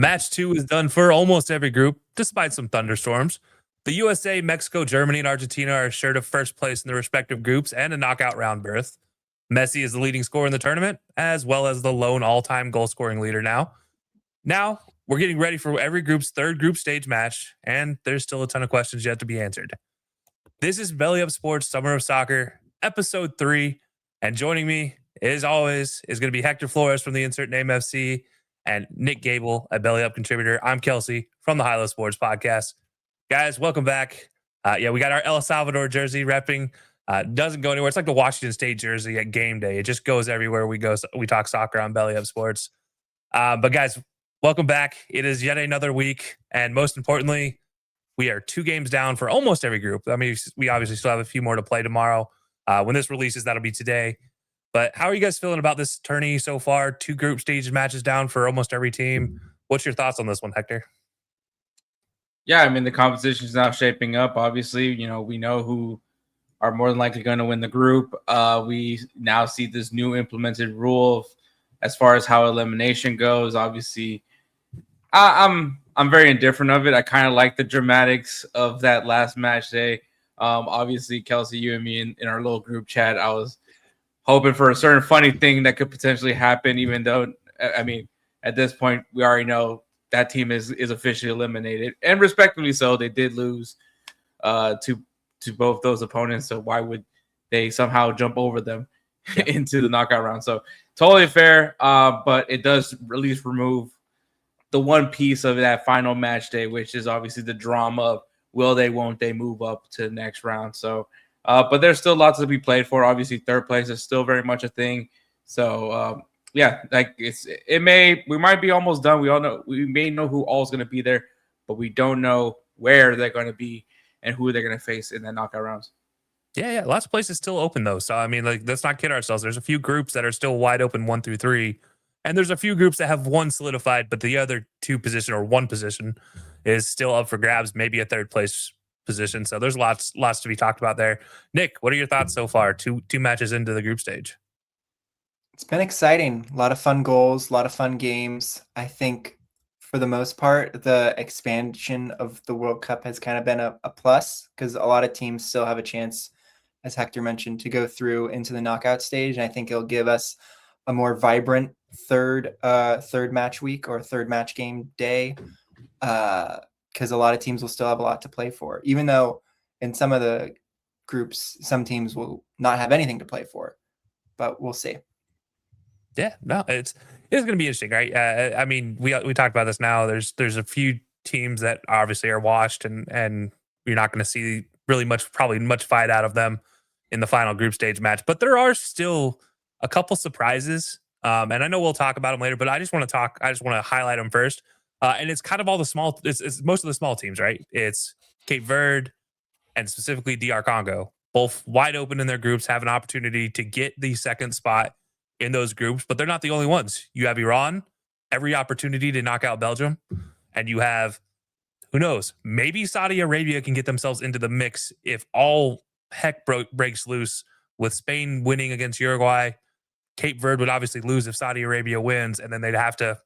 Match 2 is done for almost every group, despite some thunderstorms. The USA, Mexico, Germany, and Argentina are assured of first place in their respective groups and a knockout round berth. Messi is the leading scorer in the tournament, as well as the lone all-time goal-scoring leader now. Now, we're getting ready for every group's third group stage match, and there's still a ton of questions yet to be answered. This is Belly Up Sports Summer of Soccer, episode 3, and joining me, as always, is going to be Hector Flores from the Insert Name FC and Nick Gable, a Belly Up contributor. I'm Kelcey from the High Low Sports Podcast. Guys, welcome back. We got our El Salvador jersey repping. Doesn't go anywhere. It's like the Washington State jersey at game day. It just goes everywhere we go. We talk soccer on Belly Up Sports. But guys, welcome back. It is yet another week. And most importantly, we are 2 games down for almost every group. I mean, we obviously still have a few more to play tomorrow. When this releases, that'll be today. But how are you guys feeling about this tourney so far? 2 group stage matches down for almost every team. What's your thoughts on this one, Hector? Yeah, I mean, the competition is now shaping up. Obviously, we know who are more than likely going to win the group. We now see this new implemented rule as far as how elimination goes. Obviously, I'm very indifferent of it. I kind of like the dramatics of that last match day. Obviously, Kelcey, you and me in our little group chat, I was hoping for a certain funny thing that could potentially happen, even though, I mean, at this point, we already know that team is officially eliminated. And respectively so, they did lose to both those opponents. So why would they somehow jump over them into the knockout round? So totally fair, but it does at least remove the one piece of that final match day, which is obviously the drama of will they, won't they move up to the next round. So but there's still lots to be played for. Obviously, third place is still very much a thing. So we might be almost done. We may know who all's going to be there, but we don't know where they're going to be and who they're going to face in the knockout rounds. Yeah. Lots of places still open though. So I mean, let's not kid ourselves. There's a few groups that are still wide open 1 through 3, and there's a few groups that have one solidified, but the other 2 position or 1 position is still up for grabs. Maybe a third place position. So there's lots to be talked about there. Nick, what are your thoughts so far? Two matches into the group stage. It's been exciting. A lot of fun goals, a lot of fun games. I think for the most part, the expansion of the World Cup has kind of been a plus because a lot of teams still have a chance, as Hector mentioned, to go through into the knockout stage. And I think it'll give us a more vibrant third match week or third match game day. Because a lot of teams will still have a lot to play for, even though in some of the groups, some teams will not have anything to play for, but we'll see. Yeah, no, it's going to be interesting, right? I mean, we talked about this now. There's a few teams that obviously are washed, and you're not going to see really much fight out of them in the final group stage match. But there are still a couple surprises, and I know we'll talk about them later. But I just want to highlight them first. And it's kind of all the small. It's most of the small teams, right? It's Cape Verde and specifically DR Congo, both wide open in their groups, have an opportunity to get the second spot in those groups, but they're not the only ones. You have Iran, every opportunity to knock out Belgium, and you have, who knows, maybe Saudi Arabia can get themselves into the mix if all heck breaks loose with Spain winning against Uruguay. Cape Verde would obviously lose if Saudi Arabia wins, and then they'd have to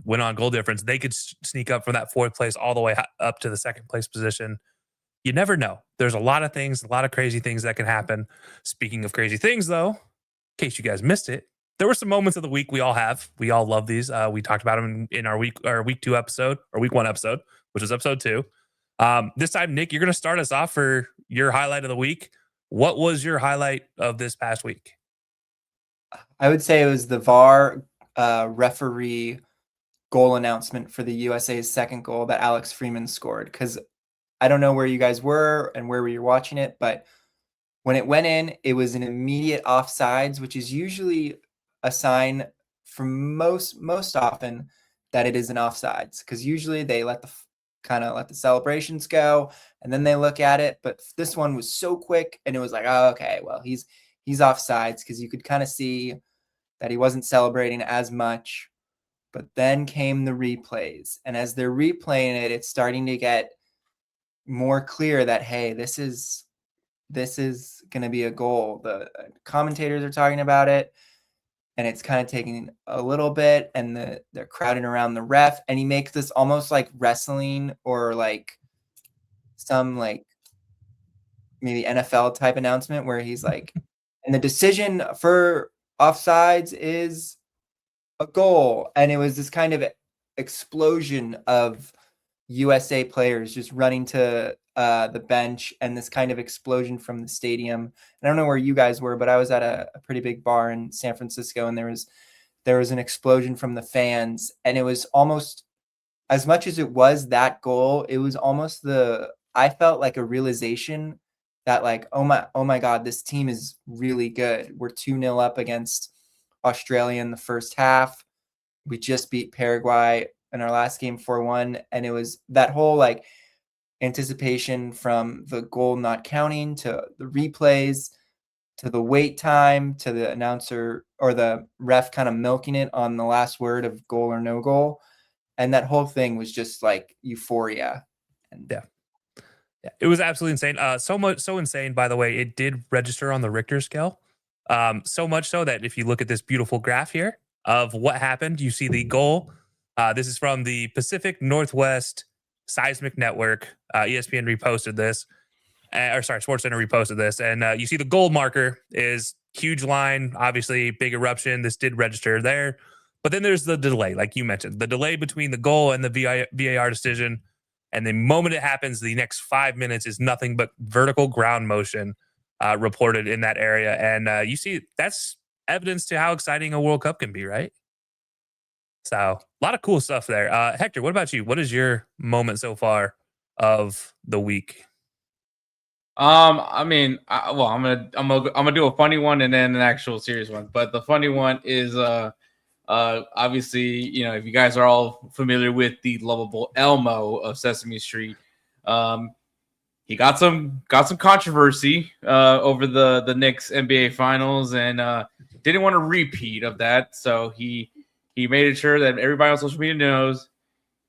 win on goal difference. They could sneak up from that 4th place all the way up to the 2nd place position. You never know. There's a lot of things, a lot of crazy things that can happen. Speaking of crazy things, though, in case you guys missed it, there were some moments of the week we all have. We all love these. We talked about them in our week 2 episode or week 1 episode, which was episode 2. This time, Nick, you're going to start us off for your highlight of the week. What was your highlight of this past week? I would say it was the VAR referee goal announcement for the USA's second goal that Alex Freeman scored. Because I don't know where you guys were and where we were watching it, but when it went in, it was an immediate offsides, which is usually a sign for most often that it is an offsides, because usually they let the celebrations go and then they look at it. But this one was so quick and it was like, oh, okay, well, he's offsides, because you could kind of see that he wasn't celebrating as much. But then came the replays, and as they're replaying it, it's starting to get more clear that, hey, this is going to be a goal. The commentators are talking about it. and it's kind of taking a little bit, and they're crowding around the ref, and he makes this almost like wrestling or like some like maybe NFL type announcement where he's like, and the decision for offsides is a goal. And it was this kind of explosion of USA players just running to the bench, and this kind of explosion from the stadium. And I don't know where you guys were, but I was at a pretty big bar in San Francisco, and there was an explosion from the fans, and it was almost, as much as it was that goal, it was almost I felt like a realization that like, oh my God, this team is really good. We're 2-0 up against Australia in the first half. We just beat Paraguay in our last game 4-1. And it was that whole like anticipation from the goal not counting to the replays to the wait time to the announcer or the ref kind of milking it on the last word of goal or no goal. And that whole thing was just like euphoria. And Yeah, it was absolutely insane. So insane, by the way, it did register on the Richter scale. So much so that if you look at this beautiful graph here of what happened, you see the goal. This is from the Pacific Northwest Seismic Network. ESPN reposted this, SportsCenter reposted this, and you see the goal marker is huge line, obviously big eruption. This did register there, but then there's the delay, like you mentioned, the delay between the goal and the VAR decision. And the moment it happens, the next 5 minutes is nothing but vertical ground motion reported in that area. And you see, that's evidence to how exciting a World Cup can be, right? So a lot of cool stuff there. Hector, what about you? What is your moment so far of the week? I mean, I'm gonna do a funny one and then an actual serious one. But the funny one is obviously, you know, if you guys are all familiar with the lovable Elmo of Sesame Street, he got some controversy over the Knicks NBA Finals, and didn't want a repeat of that. So he made sure that everybody on social media knows,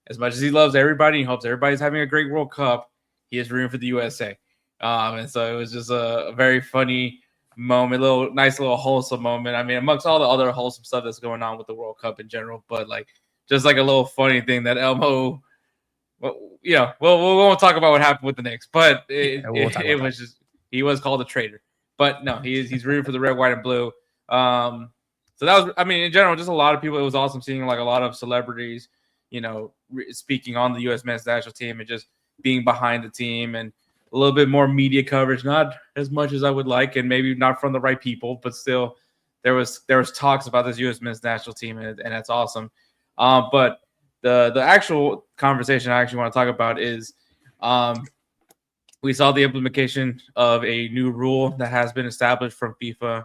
as much as he loves everybody, he hopes everybody's having a great World Cup, he is rooting for the USA. And so it was just a very funny moment, nice little wholesome moment. I mean, amongst all the other wholesome stuff that's going on with the World Cup in general, but like just like a little funny thing that Elmo, well, we won't talk about what happened with the Knicks, but it was just, he was called a traitor. But no, he's rooting for the red, white, and blue. So that was, I mean, in general, just a lot of people. It was awesome seeing like a lot of celebrities, you know, speaking on the U.S. men's national team and just being behind the team, and a little bit more media coverage, not as much as I would like, and maybe not from the right people, but still there was talks about this U.S. men's national team, and that's awesome. But the actual conversation I actually want to talk about is we saw the implementation of a new rule that has been established from FIFA,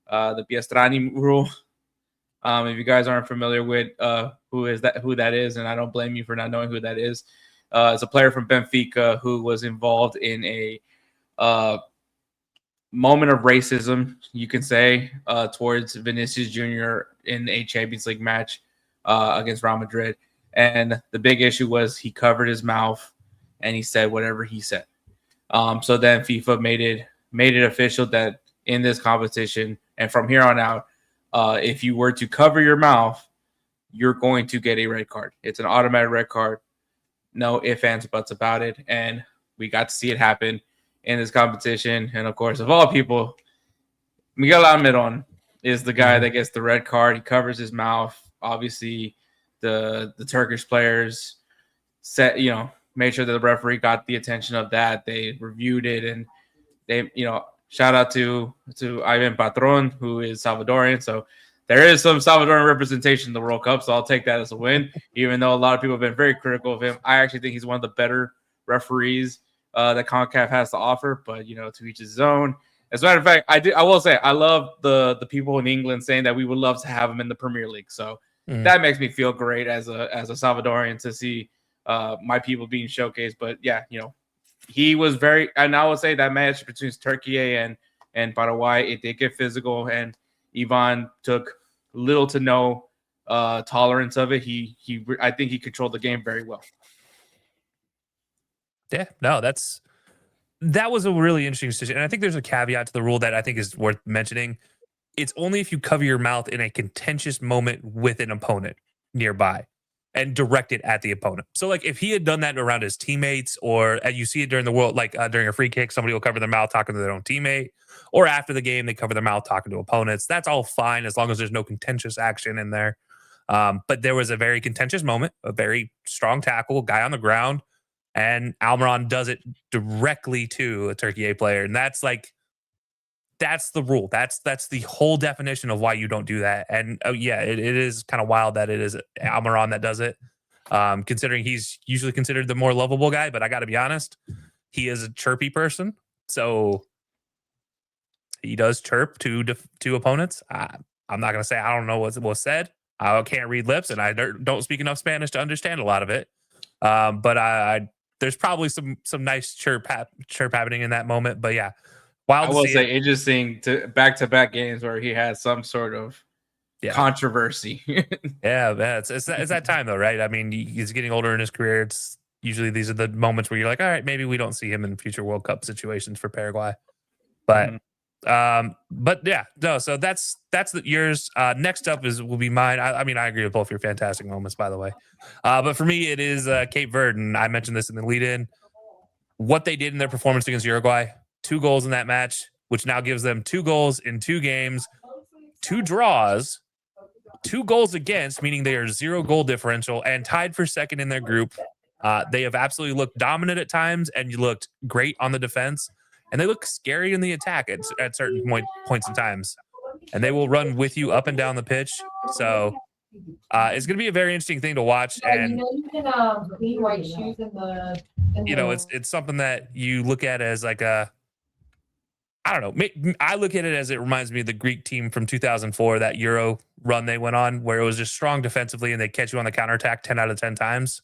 the Piestrani rule. If you guys aren't familiar with who that is, and I don't blame you for not knowing who that is, it's a player from Benfica who was involved in a moment of racism, you can say, towards Vinicius Jr. in a Champions League match against Real Madrid. And the big issue was he covered his mouth and he said whatever he said. So then FIFA made it official that in this competition and from here on out, if you were to cover your mouth, you're going to get a red card. It's an automatic red card. No ifs, ands, buts about it. And we got to see it happen in this competition. And of course, of all people, Miguel Almiron is the guy that gets the red card. He covers his mouth. Obviously, the Turkish players made sure that the referee got the attention of that. They reviewed it, and they, shout out to Ivan Patron, who is Salvadorian. So there is some Salvadoran representation in the World Cup, so I'll take that as a win, even though a lot of people have been very critical of him. I actually think he's one of the better referees that CONCACAF has to offer, but, to each his own. As a matter of fact, I will say I love the people in England saying that we would love to have him in the Premier League. So that makes me feel great as a Salvadorian to see my people being showcased. But yeah, he was very, and I would say that match between Turkey and Paraguay, it did get physical, and Ivan took little to no tolerance of it. I think he controlled the game very well. Yeah, no, that was a really interesting decision. And I think there's a caveat to the rule that I think is worth mentioning. it's only if you cover your mouth in a contentious moment with an opponent nearby and direct it at the opponent. So like if he had done that around his teammates, or you see it during the world, like during a free kick, somebody will cover their mouth talking to their own teammate, or after the game, they cover their mouth talking to opponents. That's all fine as long as there's no contentious action in there. But there was a very contentious moment, a very strong tackle, guy on the ground, and Almiron does it directly to a Turkey A player. And that's the rule. That's the whole definition of why you don't do that. And yeah, it is kind of wild that it is Almiron that does it, considering he's usually considered the more lovable guy. But I got to be honest, he is a chirpy person, so he does chirp to opponents. I'm not gonna say I don't know what was said. I can't read lips, and I don't speak enough Spanish to understand a lot of it. But there's probably some nice chirp happening in that moment. But yeah. I will say interesting to back-to-back games where he had some sort of controversy. Yeah, it's that time though, right? I mean, he's getting older in his career. It's usually these are the moments where you're like, all right, maybe we don't see him in future World Cup situations for Paraguay. But but yeah, no. So that's yours. Next up will be mine. I mean, I agree with both your fantastic moments, by the way. But for me, it is Cape Verde, and I mentioned this in the lead-in. What they did in their performance against Uruguay. 2 goals in that match, which now gives them 2 goals in 2 games, 2 draws, 2 goals against, meaning they are 0 goal differential and tied for second in their group. They have absolutely looked dominant at times, and you looked great on the defense, and they look scary in the attack at certain points in times. And they will run with you up and down the pitch. So it's going to be a very interesting thing to watch. And you can clean white shoes in the. It's something that you look at as like I don't know. I look at it as it reminds me of the Greek team from 2004, that Euro run they went on, where it was just strong defensively and they catch you on the counterattack 10 out of 10 times.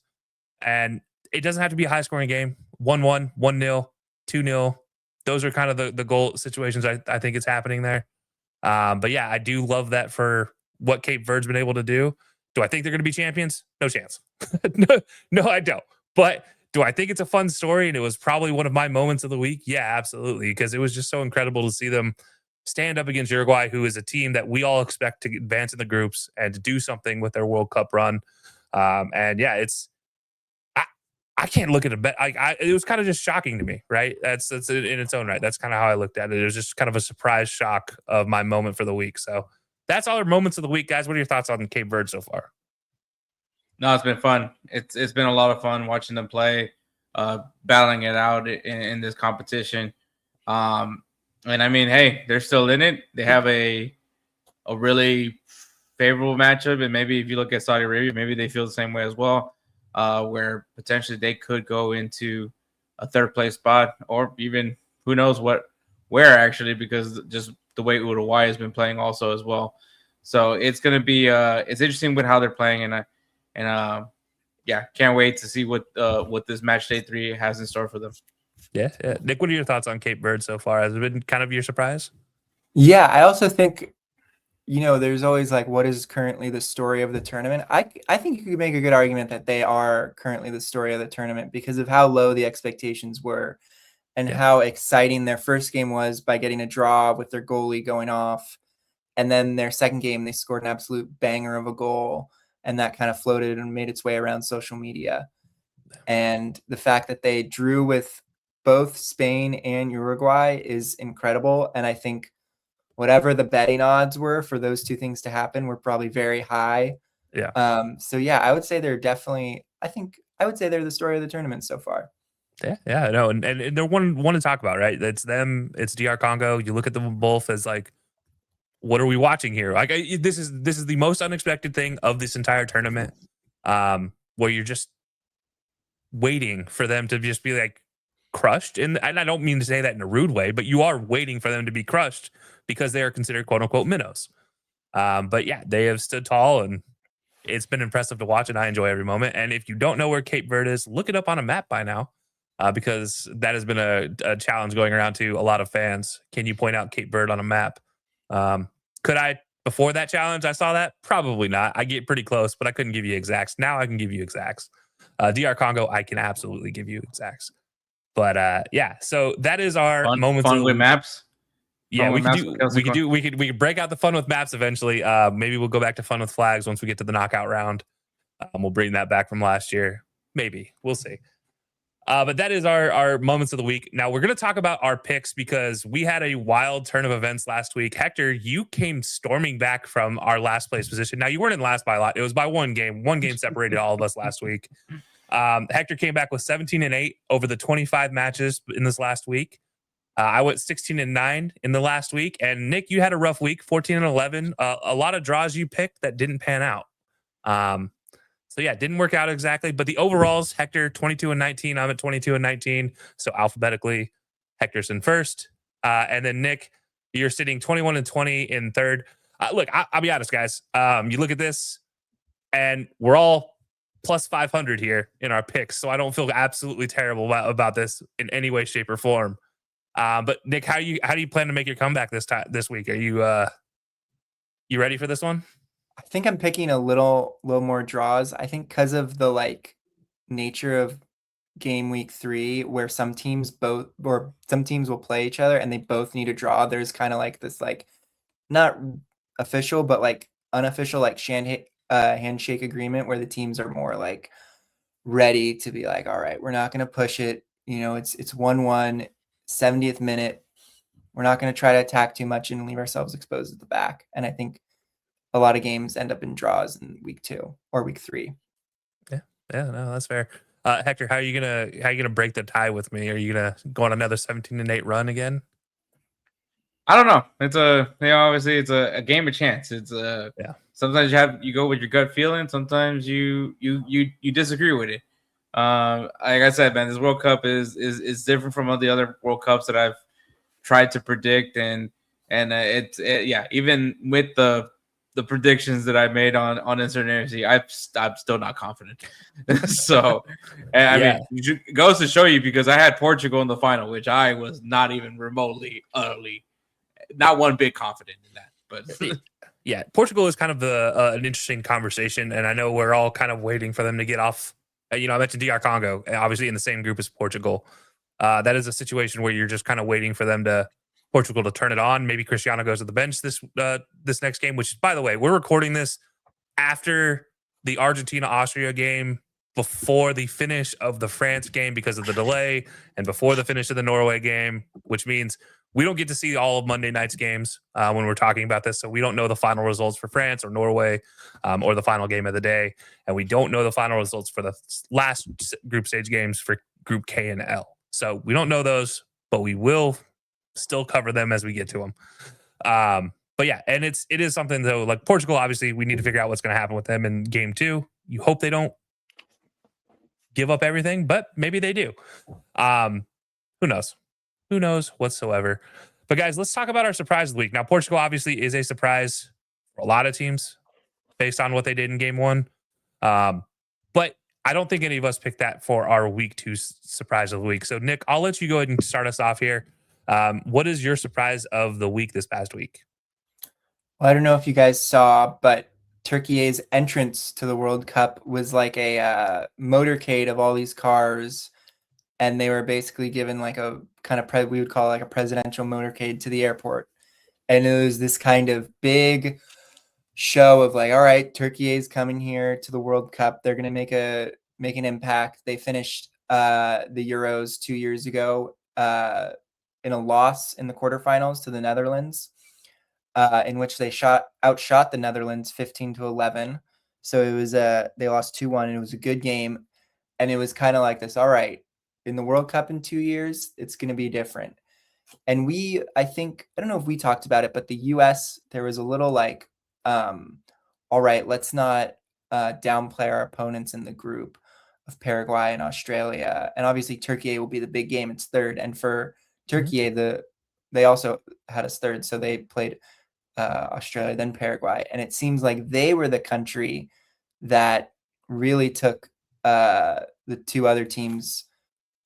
And it doesn't have to be a high-scoring game. 1-1, 1-0, 2-0. Those are kind of the goal situations I think it's happening there. But yeah, I do love that for what Cape Verde's been able to do. Do I think they're going to be champions? No chance. No, I don't. But do I think it's a fun story and it was probably one of my moments of the week? Yeah, absolutely, because it was just so incredible to see them stand up against Uruguay, who is a team that we all expect to advance in the groups and to do something with their World Cup run. And yeah, I can't look at it. It was kind of just shocking to me, right? That's in its own right. That's kind of how I looked at it. It was just kind of a surprise shock of my moment for the week. So that's all our moments of the week, guys. What are your thoughts on Cape Verde so far? No, it's been fun. It's been a lot of fun watching them play, battling it out in this competition. And I mean, hey, they're still in it. They have a really favorable matchup, and maybe if you look at Saudi Arabia, maybe they feel the same way as well, where potentially they could go into a 3rd place spot, or even who knows where actually, because just the way Uruguay has been playing also as well. So it's going to be it's interesting with how they're playing, and yeah, can't wait to see what this match day 3 has in store for them. Yeah. Nick, what are your thoughts on Cape Verde so far? Has it been kind of your surprise? Yeah, I also think, there's always like, what is currently the story of the tournament? I think you could make a good argument that they are currently the story of the tournament because of how low the expectations were and how exciting their first game was by getting a draw with their goalie going off. And then their second game, they scored an absolute banger of a goal. And that kind of floated and made its way around social media. And the fact that they drew with both Spain and Uruguay is incredible. And I think whatever the betting odds were for those 2 things to happen were probably very high. Yeah. So yeah, I would say they're definitely, I would say they're the story of the tournament so far. Yeah, no, and they're one to talk about, right? It's them, it's DR Congo. You look at them both as like, what are we watching here? Like this is the most unexpected thing of this entire tournament, where you're just waiting for them to just be like crushed. And I don't mean to say that in a rude way, but you are waiting for them to be crushed because they are considered quote unquote minnows. But yeah, they have stood tall, and it's been impressive to watch, and I enjoy every moment. And if you don't know where Cape Verde is, look it up on a map by now, because that has been a challenge going around to a lot of fans. Can you point out Cape Verde on a map? Could I, before that challenge, I saw that? Probably not. I get pretty close, but I couldn't give you exacts. Now I can give you exacts. DR Congo, I can absolutely give you exacts. But yeah, so that is our moments fun with maps. Yeah, Fun we with could maps do with Kelcey we could Corner. do we could break out the fun with maps eventually. Maybe we'll go back to fun with flags once we get to the knockout round. We'll bring that back from last year. Maybe. We'll see. But that is our moments of the week. Now we're going to talk about our picks because we had a wild turn of events last week. Hector, you came storming back from our last place position. Now you weren't in last by a lot. It was by one game. One game separated all of us last week. Hector came back with 17-8 over the 25 matches in this last week. I went 16-9 in the last week. And Nick, you had a rough week, 14-11. A lot of draws you picked that didn't pan out. So yeah, it didn't work out exactly, but the overalls, Hector 22-19, I'm at 22-19. So alphabetically, Hector's in first. And then Nick, you're sitting 21-20 in third. Look, I'll be honest, guys. You look at this, and we're all plus 500 here in our picks. So I don't feel absolutely terrible about this in any way, shape, or form. But Nick, how do you plan to make your comeback this week? Are you ready for this one? I think I'm picking a little more draws. I think because of the like nature of game week 3, where some teams will play each other and they both need a draw. There's kind of like this like not official but like unofficial like handshake agreement where the teams are more like ready to be like, all right, we're not going to push it. You know, it's 1-1, 70th minute. We're not going to try to attack too much and leave ourselves exposed at the back. And I think a lot of games end up in draws in week 2 or week 3. Yeah, no, that's fair. Hector, how are you gonna break the tie with me? Are you gonna go on another 17-8 run again? I don't know. Obviously it's a game of chance. Yeah. Sometimes you go with your gut feeling. Sometimes you disagree with it. Like I said, man, this World Cup is different from all the other World Cups that I've tried to predict, and even with the predictions that I made on Insert Energy, I'm still not confident. So, I mean, it goes to show you because I had Portugal in the final, which I was not even remotely, utterly, not one bit confident in that. But yeah, Portugal is kind of an interesting conversation, and I know we're all kind of waiting for them to get off. I mentioned DR Congo, obviously in the same group as Portugal. That is a situation where you're just kind of waiting for Portugal to turn it on. Maybe Cristiano goes to the bench this next game, which, by the way, we're recording this after the Argentina-Austria game, before the finish of the France game because of the delay, and before the finish of the Norway game, which means we don't get to see all of Monday night's games when we're talking about this. So we don't know the final results for France or Norway or the final game of the day. And we don't know the final results for the last group stage games for Group K and L. So we don't know those, but we will still cover them as we get to them. But yeah, and it is something though, like Portugal, obviously we need to figure out what's going to happen with them in game 2. You hope they don't give up everything, but maybe they do. Who knows? Who knows whatsoever. But guys, let's talk about our surprise of the week. Now, Portugal obviously is a surprise for a lot of teams based on what they did in game 1. But I don't think any of us picked that for our week 2 surprise of the week. So Nick, I'll let you go ahead and start us off here. What is your surprise of the week this past week? Well, I don't know if you guys saw, but Turkey's entrance to the World Cup was like a motorcade of all these cars, and they were basically given like a kind of we would call like a presidential motorcade to the airport, and it was this kind of big show of like, all right, Turkey is coming here to the World Cup. They're gonna make an impact. They finished the Euros 2 years ago in a loss in the quarterfinals to the Netherlands. In which they outshot the Netherlands 15-11. So it was they lost 2-1, and it was a good game. And it was kind of like this, all right, in the World Cup in 2 years, it's going to be different. And I don't know if we talked about it, but the US, there was a little like, all right, let's not downplay our opponents in the group of Paraguay and Australia. And obviously Turkey will be the big game. It's third. And for Turkey, they also had us third. So they played Australia, then Paraguay. And it seems like they were the country that really took the 2 other teams,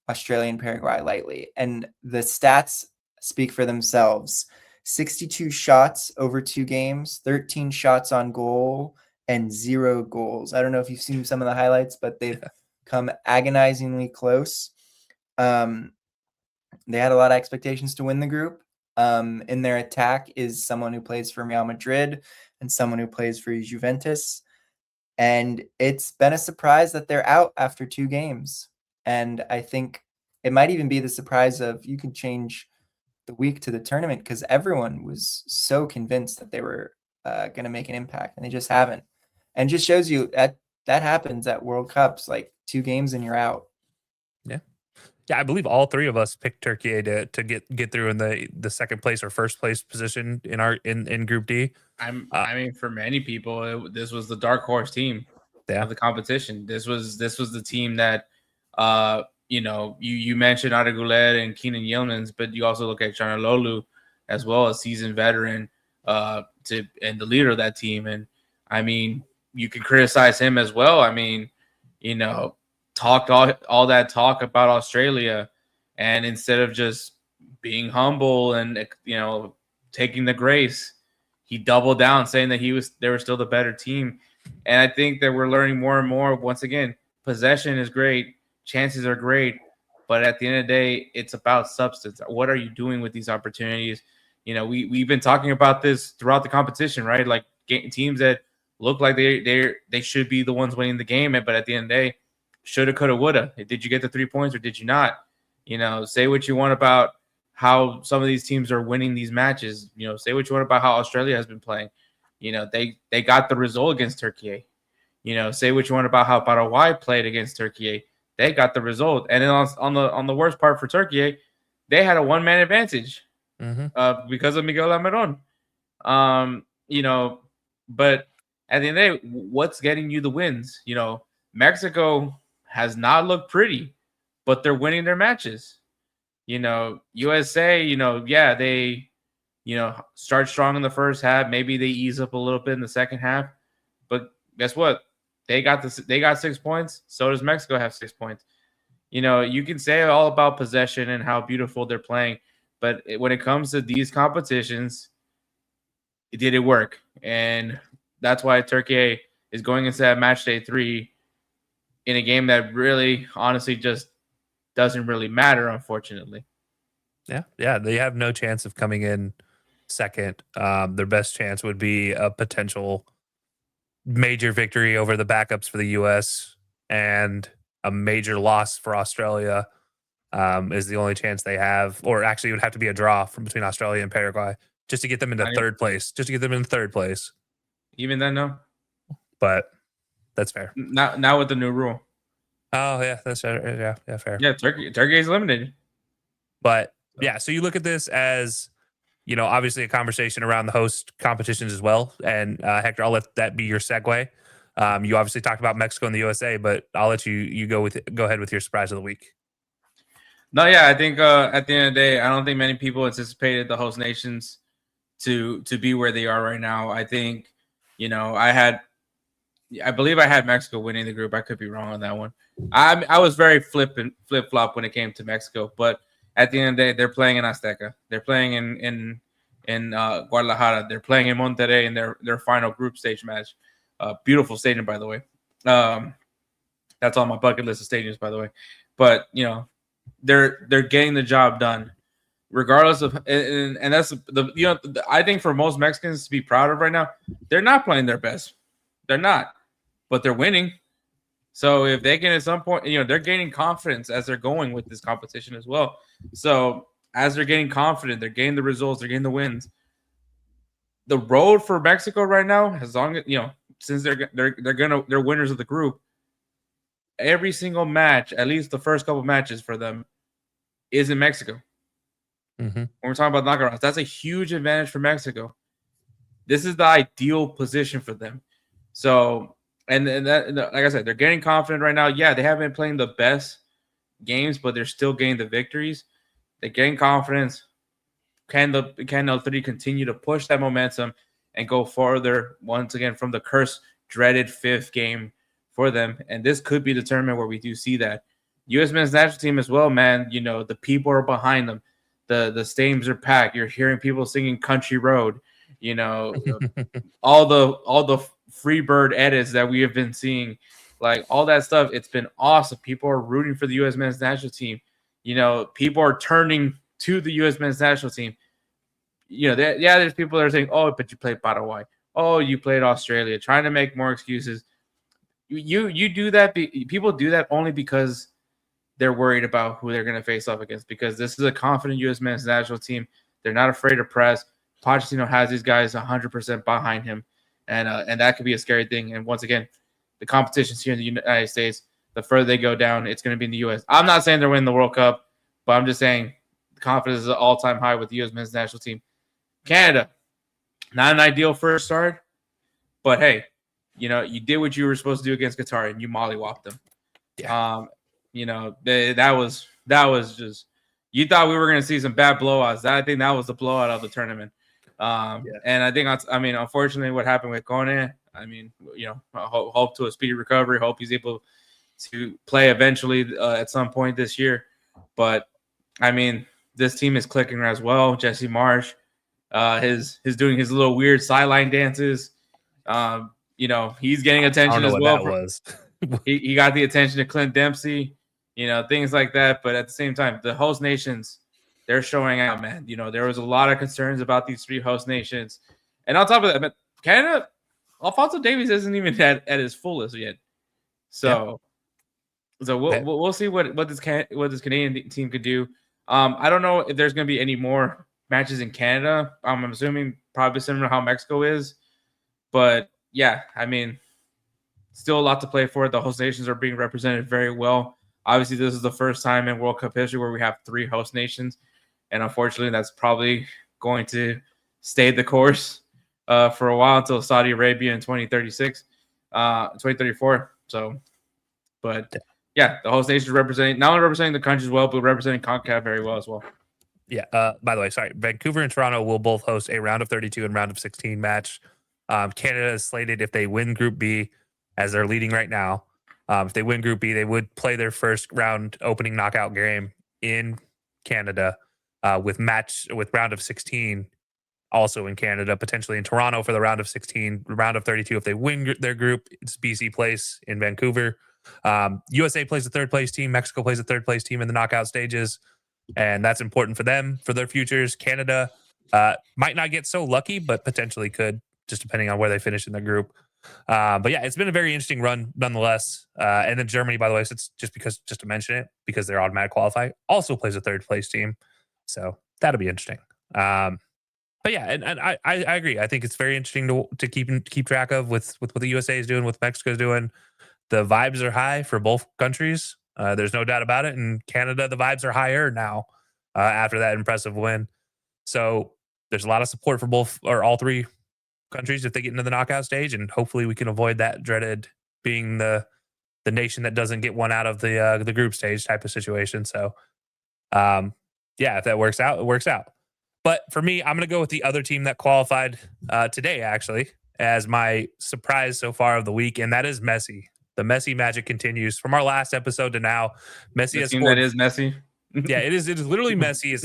Australia and Paraguay, lightly. And the stats speak for themselves. 62 shots over 2 games, 13 shots on goal, and 0 goals. I don't know if you've seen some of the highlights, but they've come agonizingly close. They had a lot of expectations to win the group. in their attack is someone who plays for Real Madrid and someone who plays for Juventus. And it's been a surprise that they're out after 2 games. And I think it might even be the surprise of you could change the week to the tournament because everyone was so convinced that they were going to make an impact and they just haven't. And just shows you that happens at World Cups, like 2 games and you're out. Yeah, I believe all 3 of us picked Turkey to get through in the second place or first place position in Group D. I mean, for many people, this was the dark horse team of the competition. This was the team that, you mentioned Arda Güler and Keenan Yilmaz, but you also look at Canalolu as well, a seasoned veteran, and the leader of that team. And I mean, you can criticize him as well. I mean, talked all that talk about Australia, and instead of just being humble and taking the grace, he doubled down saying that they were still the better team. And I think that we're learning more and more. Once again, possession is great, chances are great, but at the end of the day, it's about substance. What are you doing with these opportunities? We've been talking about this throughout the competition, right? Like teams that look like they should be the ones winning the game, but at the end of the day, shoulda, coulda, woulda. Did you get the 3 points or did you not? Say what you want about how some of these teams are winning these matches. Say what you want about how Australia has been playing. They got the result against Turkey. Say what you want about how Paraguay played against Turkey. They got the result. And then on the worst part for Turkey, they had a 1-man advantage because of Miguel Almiron. But at the end of the day, what's getting you the wins? Mexico has not looked pretty, but they're winning their matches. USA, they, start strong in the first half. Maybe they ease up a little bit in the second half. But guess what? They got 6 points. So does Mexico have 6 points. You can say all about possession and how beautiful they're playing, but when it comes to these competitions, did it work? And that's why Turkey is going into that match day 3 in a game that really, honestly, just doesn't really matter, unfortunately. Yeah, they have no chance of coming in second. Their best chance would be a potential major victory over the backups for the U.S. and a major loss for Australia is the only chance they have. Or actually, it would have to be a draw from between Australia and Paraguay just to get them into third place. Even then, no. But that's fair. Now with the new rule. Oh yeah, that's fair. Yeah, fair. Yeah, Turkey is eliminated. But yeah, so you look at this as, obviously a conversation around the host competitions as well. And Hector, I'll let that be your segue. You obviously talked about Mexico and the USA, but I'll let you go ahead with your surprise of the week. No, yeah, I think at the end of the day, I don't think many people anticipated the host nations to be where they are right now. I think, I believe I had Mexico winning the group. I could be wrong on that one. I was very flip-flop when it came to Mexico, but at the end of the day, they're playing in Azteca. They're playing in Guadalajara. They're playing in Monterrey in their final group stage match. Beautiful stadium, by the way. That's on my bucket list of stadiums, by the way. But they're getting the job done, regardless of. And that's I think for most Mexicans to be proud of right now, they're not playing their best. They're not, but they're winning. So if they can at some point, they're gaining confidence as they're going with this competition as well. So as they're getting confident, they're getting the results, they're getting the wins. The road for Mexico right now, as long as since they're winners of the group, every single match, at least the first couple matches for them, is in Mexico. Mm-hmm. When we're talking about knockouts, that's a huge advantage for Mexico. This is the ideal position for them. So. And that, like I said, they're getting confident right now. Yeah, they haven't been playing the best games, but they're still getting the victories. They're getting confidence. Can the 3 continue to push that momentum and go further once again from the dreaded 5th game for them? And this could be the tournament where we do see that. U.S. men's national team as well, man. The people are behind them. The stadiums are packed. You're hearing people singing "Country Road." All the Freebird edits that we have been seeing, like all that stuff, it's been awesome. People are rooting for the U.S. men's national team. People are turning to the U.S. men's national team. there's people that are saying, oh, but you played Paraguay. Oh, you played Australia, trying to make more excuses. You do that. People do that only because they're worried about who they're going to face off against, because this is a confident U.S. men's national team. They're not afraid to press. Pochettino has these guys 100% behind him, and that could be a scary thing. And once again, the competition's here in the United States. The further they go down, it's going to be in the U.S. I'm not saying they're winning the World Cup, but I'm just saying the confidence is an all-time high with the U.S. men's national team. Canada, not an ideal first start, but hey, you did what you were supposed to do against Qatar, and you mollywopped them. Yeah. That was just, you thought we were going to see some bad blowouts. I think that was the blowout of the tournament. And I think unfortunately, what happened with Kone, hope to a speedy recovery. Hope he's able to play eventually at some point this year. But this team is clicking as well. Jesse Marsh, is doing his little weird sideline dances. He's getting attention as well. That was. He got the attention of Clint Dempsey, things like that. But at the same time, the host nations, they're showing out, man. There was a lot of concerns about these 3 host nations. And on top of that, Canada, Alphonso Davies isn't even at his fullest yet. So we'll see what this Canadian team could do. I don't know if there's going to be any more matches in Canada. I'm assuming probably similar to how Mexico is. But yeah, still a lot to play for. The host nations are being represented very well. Obviously, this is the first time in World Cup history where we have 3 host nations. And unfortunately, that's probably going to stay the course for a while until Saudi Arabia in 2034. So, but yeah, the host nation is not only representing the countries well, but representing CONCACAF very well as well. Yeah. By the way, sorry, Vancouver and Toronto will both host a round of 32 and round of 16 match. Canada is slated, if they win Group B, as they're leading right now. If they win Group B, they would play their first round opening knockout game in Canada, with round of 16 also in Canada, potentially in Toronto for the round of 16, round of 32. If they win their group, it's BC place in Vancouver. USA plays the third place team. Mexico plays the third place team in the knockout stages. And that's important for them, for their futures. Canada might not get so lucky, but potentially could, just depending on where they finish in the group. But yeah, it's been a very interesting run nonetheless. And then Germany, by the way, so it's just to mention it, because they're automatic qualify, also plays a third place team. So that'll be interesting. But yeah, and I agree. I think it's very interesting to keep track of with what the USA is doing, what Mexico is doing. The vibes are high for both countries. There's no doubt about it. In Canada, the vibes are higher now after that impressive win. So there's a lot of support for both or all 3 countries if they get into the knockout stage, and hopefully we can avoid that dreaded being the nation that doesn't get one out of the group stage type of situation. So yeah, if that works out, it works out. But for me, I'm going to go with the other team that qualified today, actually, as my surprise so far of the week, and that is Messi. The Messi magic continues from our last episode to now. Messi has scored. That is Messi. Yeah, it is. It is literally Messi. It's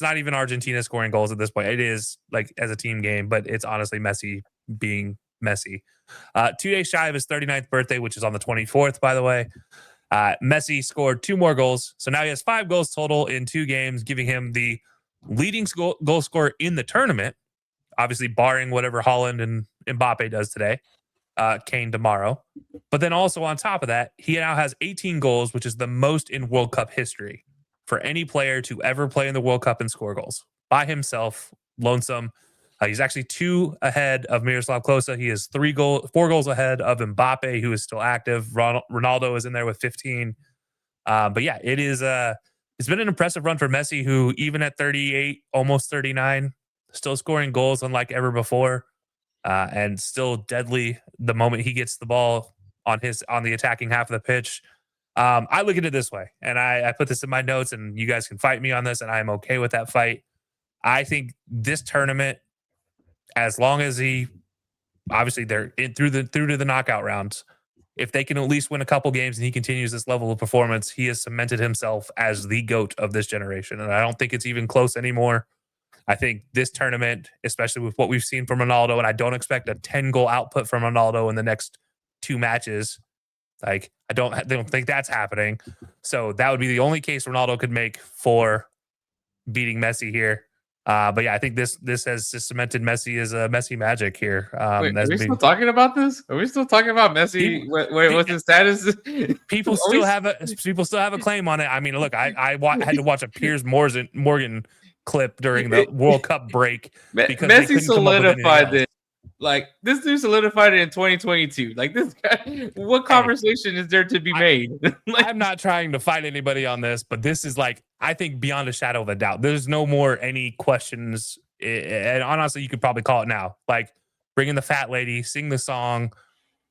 not even Argentina scoring goals at this point. It is like as a team game, but it's honestly Messi being Messi. 2 days shy of his 39th birthday, which is on the 24th, by the way. Messi scored 2 more goals, so now he has 5 goals total in 2 games, giving him the leading goal scorer in the tournament. Obviously, barring whatever Haaland and Mbappe does today. Kane tomorrow. But then also on top of that, he now has 18 goals, which is the most in World Cup history for any player to ever play in the World Cup and score goals by himself, lonesome. He's actually 2 ahead of Miroslav Klose. He is 4 goals ahead of Mbappe, who is still active. Ronaldo is in there with 15. But yeah, it's been an impressive run for Messi, who even at 38, almost 39, still scoring goals unlike ever before. And still deadly the moment he gets the ball on the attacking half of the pitch. I look at it this way, and I put this in my notes, and you guys can fight me on this, and I'm okay with that fight. I think this tournament, as long as obviously they're through to the knockout rounds, if they can at least win a couple games and he continues this level of performance, he has cemented himself as the GOAT of this generation. And I don't think it's even close anymore. I think this tournament, especially with what we've seen from Ronaldo, and I don't expect a 10-goal output from Ronaldo in the next 2 matches. Like, I don't think that's happening. So that would be the only case Ronaldo could make for beating Messi here. But yeah, I think this has cemented Messi as a Messi magic here. Wait, are as we being- still talking about this? Are we still talking about Messi? Wait, what's his status? people still have a claim on it. I mean, look, I had to watch a Piers Morgan clip during the World Cup break because they Messi couldn't come up with anything solidified else. this. Like this dude solidified it in 2022. Like this guy, what conversation is there to be made? Like, I'm not trying to fight anybody on this, but this is like, I think beyond a shadow of a doubt. There's no more any questions. And honestly, you could probably call it now. Like bring in the fat lady, sing the song,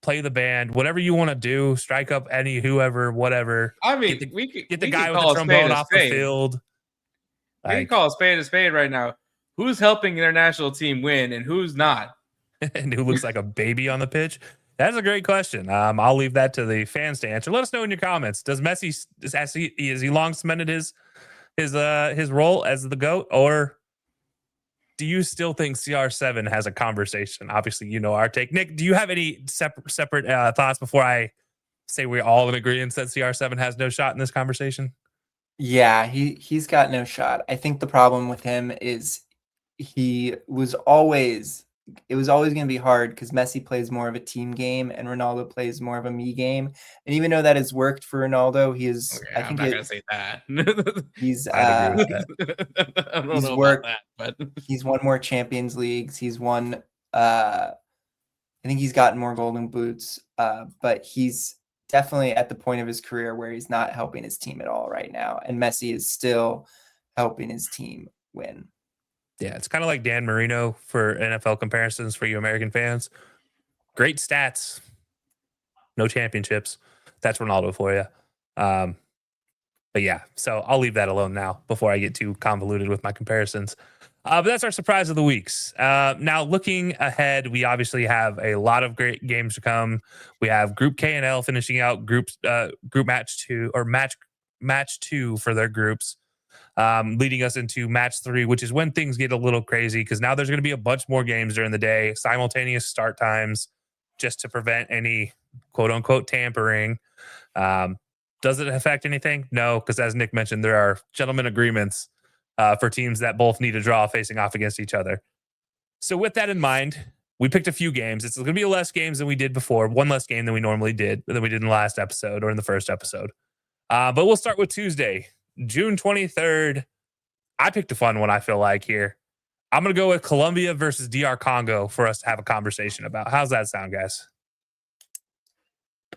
play the band, whatever you want to do, strike up any whoever, whatever. I mean, Get the guy with the trombone off the field. We can call a spade right now. Who's helping their national team win and who's not? And who looks like a baby on the pitch? That's a great question. I'll leave that to the fans to answer. Let us know in your comments. Does Messi has he long cemented his role as the GOAT, or do you still think CR7 has a conversation? Obviously, you know our take. Nick, do you have any separate thoughts before I say we're all in agreement that CR7 has no shot in this conversation? Yeah, he's got no shot. I think the problem with him is it was always going to be hard because Messi plays more of a team game and Ronaldo plays more of a me game. And even though that has worked for Ronaldo, he is. Okay, I'm not gonna say that. He's I'd agree with that. I don't he's know worked- about that, but he's won more Champions Leagues. He's won. I think he's gotten more Golden Boots. But he's definitely at the point of his career where he's not helping his team at all right now. And Messi is still helping his team win. Yeah, it's kind of like Dan Marino for NFL comparisons for you American fans. Great stats, no championships. That's Ronaldo for you. But yeah, so I'll leave that alone now before I get too convoluted with my comparisons. But that's our surprise of the weeks. Now, looking ahead, we obviously have a lot of great games to come. We have Group K and L finishing out group match 2 or match 2 for their groups. Leading us into match 3, which is when things get a little crazy because now there's going to be a bunch more games during the day, simultaneous start times, just to prevent any quote unquote tampering. Does it affect anything? No, because as Nick mentioned, there are gentlemen agreements for teams that both need a draw facing off against each other. So with that in mind, we picked a few games. It's going to be less games than we did before, one less game than we normally did, than we did in the last episode or in the first episode. But we'll start with Tuesday. June 23rd, I picked a fun one, I feel like, here. I'm going to go with Colombia versus DR Congo for us to have a conversation about. How's that sound, guys?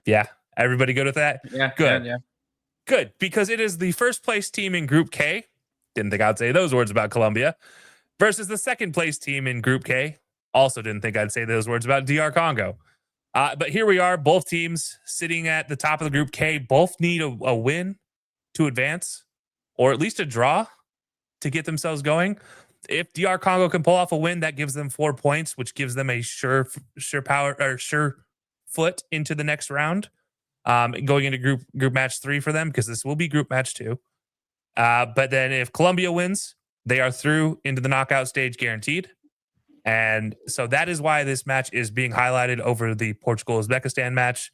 Yeah, everybody good with that? yeah, Good. Yeah. Good, because it is the first place team in Group K. Didn't think I'd say those words about Colombia. Versus the second place team in Group K. Also didn't think I'd say those words about DR Congo. But here we are, both teams sitting at the top of the Group K. Both need a win to advance, or at least a draw to get themselves going. If DR Congo can pull off a win, that gives them 4 points, which gives them a sure foot into the next round, going into group match 3 for them, because this will be group match 2. But then if Colombia wins, they are through into the knockout stage guaranteed. And so that is why this match is being highlighted over the Portugal-Uzbekistan match,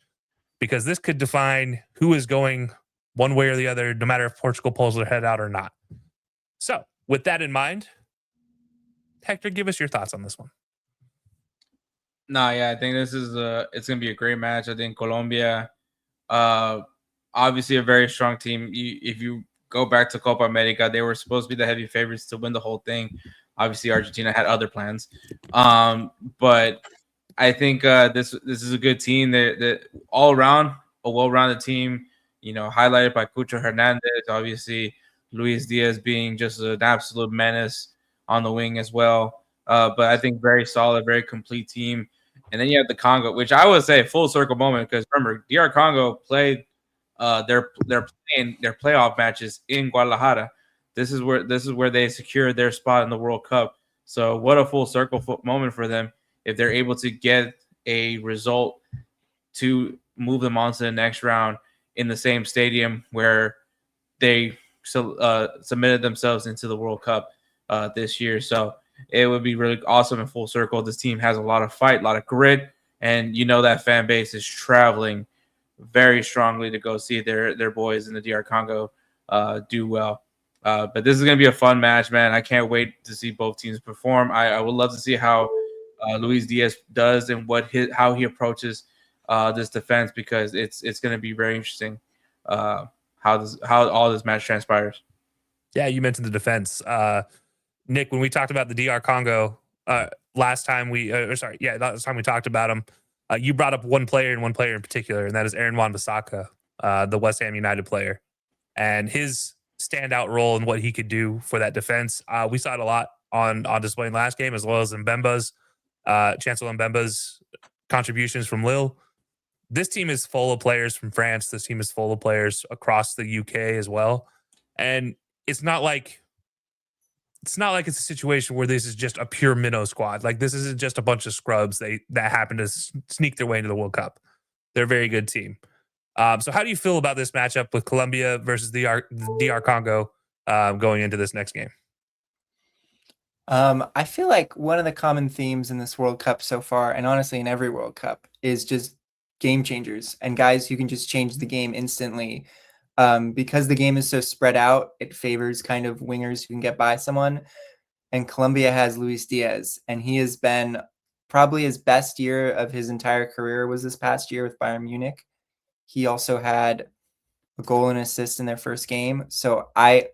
because this could define who is going one way or the other, no matter if Portugal pulls their head out or not. So with that in mind, Hector, give us your thoughts on this one. No, yeah, I think this is it's gonna be a great match. I think Colombia, obviously a very strong team. If you go back to Copa America, they were supposed to be the heavy favorites to win the whole thing. Obviously, Argentina had other plans, but I think this is a good team. That all around a well-rounded team. You know, highlighted by Cucho Hernandez. Obviously, Luis Diaz being just an absolute menace on the wing as well. But I think very solid, very complete team. And then you have the Congo, which I would say full circle moment, because remember, DR Congo played they're playing their playoff matches in Guadalajara. This is where they secured their spot in the World Cup. So what a full circle moment for them if they're able to get a result to move them on to the next round in the same stadium where they submitted themselves into the World Cup this year. So it would be really awesome in full circle. This team has a lot of fight, a lot of grit, and you know that fan base is traveling very strongly to go see their boys in the DR Congo do well. But this is going to be a fun match, man. I can't wait to see both teams perform. I would love to see how Luis Diaz does and how he approaches this defense, because it's going to be very interesting how all this match transpires. Yeah, you mentioned the defense. Nick, when we talked about the DR Congo last time last time we talked about him, you brought up one player in particular, and that is Aaron Wan-Bissaka, the West Ham United player, and his standout role and what he could do for that defense. We saw it a lot on display in last game, as well as Mbemba's, Chancellor Mbemba's contributions from Lille. This team is full of players from France. This team is full of players across the UK as well. And it's not like it's a situation where this is just a pure minnow squad. Like, this isn't just a bunch of scrubs that happen to sneak their way into the World Cup. They're a very good team. So how do you feel about this matchup with Colombia versus the DR Congo going into this next game? I feel like one of the common themes in this World Cup so far, and honestly in every World Cup, is just game changers and guys who can just change the game instantly. Because the game is so spread out, it favors kind of wingers who can get by someone. And Colombia has Luis Diaz, and he has been probably his best year of his entire career was this past year with Bayern Munich. He also had a goal and assist in their first game. So I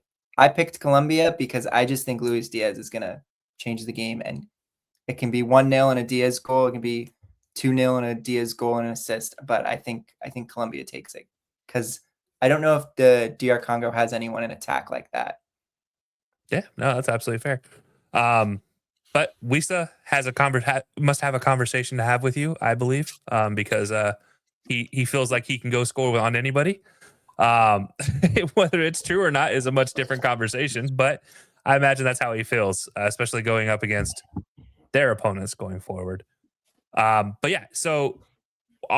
picked Colombia because I just think Luis Diaz is going to change the game, and it can be 1-0 and a Diaz goal. It can be 2-0 and a Diaz goal and an assist. But I think Colombia takes it, because I don't know if the DR Congo has anyone in attack like that. Yeah, no, that's absolutely fair. But Wisa must have a conversation to have with you, I believe, because he feels like he can go score on anybody. Whether it's true or not is a much different conversation, but I imagine that's how he feels, especially going up against their opponents going forward. But yeah, so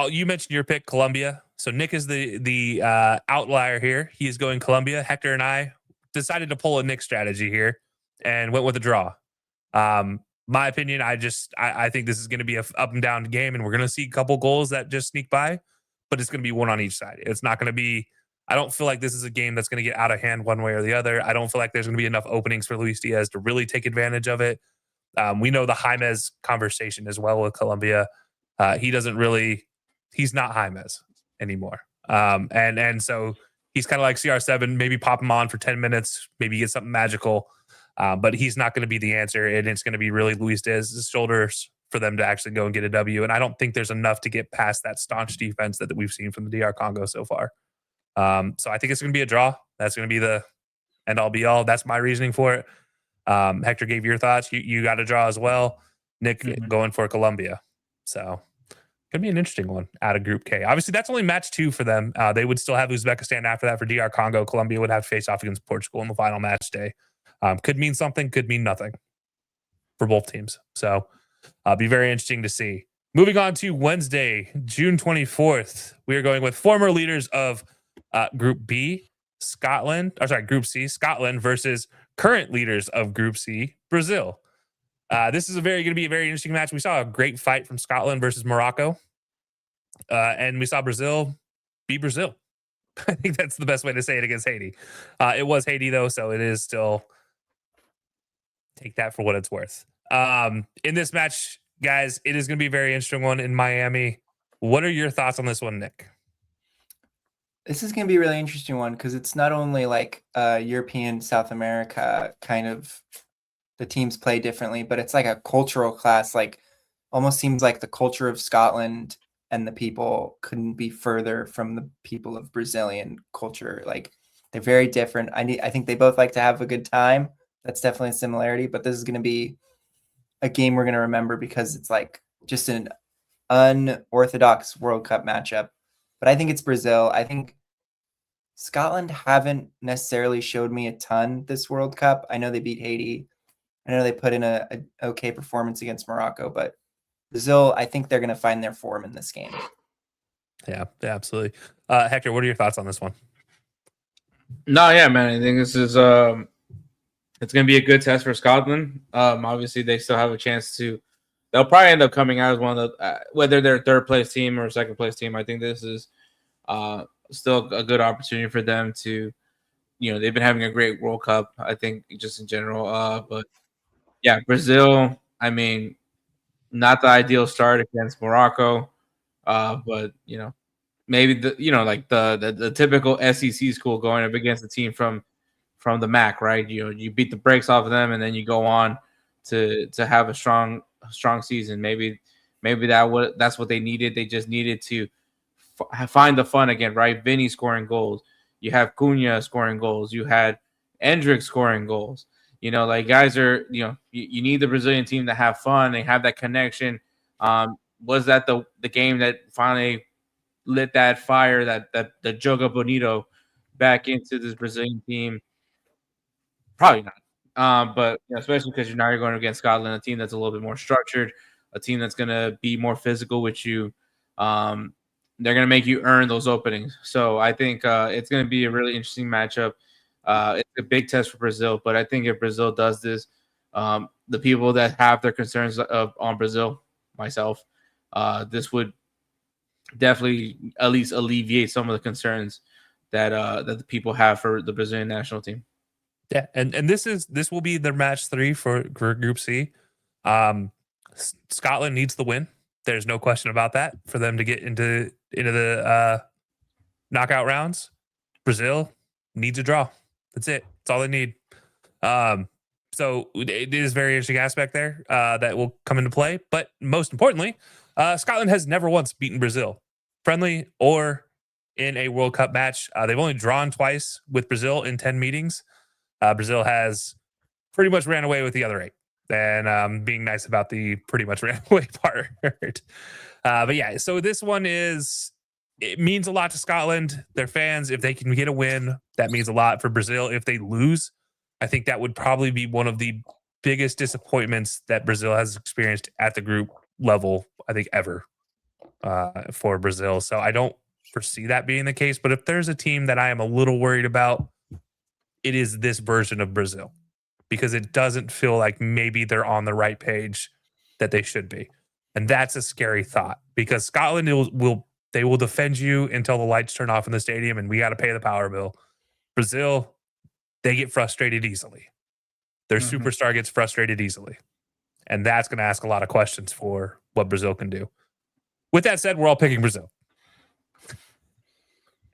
you mentioned your pick, Colombia. So Nick is the outlier here. He is going Colombia. Hector and I decided to pull a Nick strategy here and went with a draw. My opinion, I think this is going to be a up and down game, and we're going to see a couple goals that just sneak by, but it's going to be one on each side. It's not going to be. I don't feel like this is a game that's going to get out of hand one way or the other. I don't feel like there's going to be enough openings for Luis Diaz to really take advantage of it. We know the James conversation as well with Colombia. He's not James anymore. And so he's kind of like CR7, maybe pop him on for 10 minutes, maybe get something magical. But he's not going to be the answer. And it's going to be really Luis Diaz's shoulders for them to actually go and get a W. And I don't think there's enough to get past that staunch defense that we've seen from the DR Congo so far. So I think it's going to be a draw. That's going to be the end all be all. That's my reasoning for it. Hector gave your thoughts. You got a draw as well. Nick going for Colombia. So could be an interesting one out of Group K. Obviously, that's only match 2 for them. They would still have Uzbekistan after that for DR Congo. Colombia would have to face off against Portugal in the final match day. Could mean something, could mean nothing for both teams. So be very interesting to see. Moving on to Wednesday, June 24th, we are going with former leaders of Group B, Group C, Scotland versus current leaders of Group C, Brazil. This is going to be a very interesting match. We saw a great fight from Scotland versus Morocco, and we saw Brazil be Brazil. I think that's the best way to say it against Haiti. It was Haiti though, so it is still, take that for what it's worth. In this match, guys, it is going to be a very interesting one in Miami. What are your thoughts on this one, Nick? This is going to be a really interesting one because it's not only like European, South America kind of the teams play differently, but it's like a cultural clash. Like almost seems like the culture of Scotland and the people couldn't be further from the people of Brazilian culture. Like they're very different. I think they both like to have a good time. That's definitely a similarity, but this is going to be a game we're going to remember because it's like just an unorthodox World Cup matchup. But I think it's Brazil. I think Scotland haven't necessarily showed me a ton this World Cup. I know they beat Haiti. I know they put in a okay performance against Morocco, but Brazil, I think they're going to find their form in this game. Yeah, absolutely. Hector, what are your thoughts on this one? No, yeah, man. I think this is it's going to be a good test for Scotland. Obviously, they still have a chance to. They'll probably end up coming out as one of the whether they're a third place team or a second place team. I think this is still a good opportunity for them to they've been having a great World Cup, I think, just in general. But yeah, Brazil, I mean, not the ideal start against Morocco. But maybe like the typical SEC school going up against the team from the MAC, right? You beat the brakes off of them, and then you go on to have a strong season. Maybe that's what they needed. They just needed to find the fun again, right? Vinny scoring goals. You have Cunha scoring goals. You had Endrick scoring goals. Like guys are, you need the Brazilian team to have fun. They have that connection. Was that the game that finally lit that fire, that the Joga Bonito back into this Brazilian team? Probably not. But especially because you're going against Scotland, a team that's a little bit more structured, a team that's going to be more physical with you. They're going to make you earn those openings. So I think it's going to be a really interesting matchup. It's a big test for Brazil, but I think if Brazil does this, the people that have their concerns on Brazil, myself, this would definitely at least alleviate some of the concerns that the people have for the Brazilian national team. Yeah, and this will be their match 3 for Group C. Scotland needs the win. There's no question about that for them to get into the knockout rounds. Brazil needs a draw. That's it. That's all they need. So it is a very interesting aspect there that will come into play. But most importantly, Scotland has never once beaten Brazil, friendly or in a World Cup match. They've only drawn twice with Brazil in 10 meetings. Brazil has pretty much ran away with the other 8. And being nice about the pretty much ran away part. But yeah, so this one it means a lot to Scotland, their fans. If they can get a win, that means a lot for Brazil. If they lose, I think that would probably be one of the biggest disappointments that Brazil has experienced at the group level, I think, ever for Brazil. So I don't foresee that being the case. But if there's a team that I am a little worried about, it is this version of Brazil, because it doesn't feel like maybe they're on the right page that they should be. And that's a scary thought, because Scotland will defend you until the lights turn off in the stadium and we got to pay the power bill. Brazil, they get frustrated easily. Their superstar gets frustrated easily. And that's going to ask a lot of questions for what Brazil can do. With that said, we're all picking Brazil.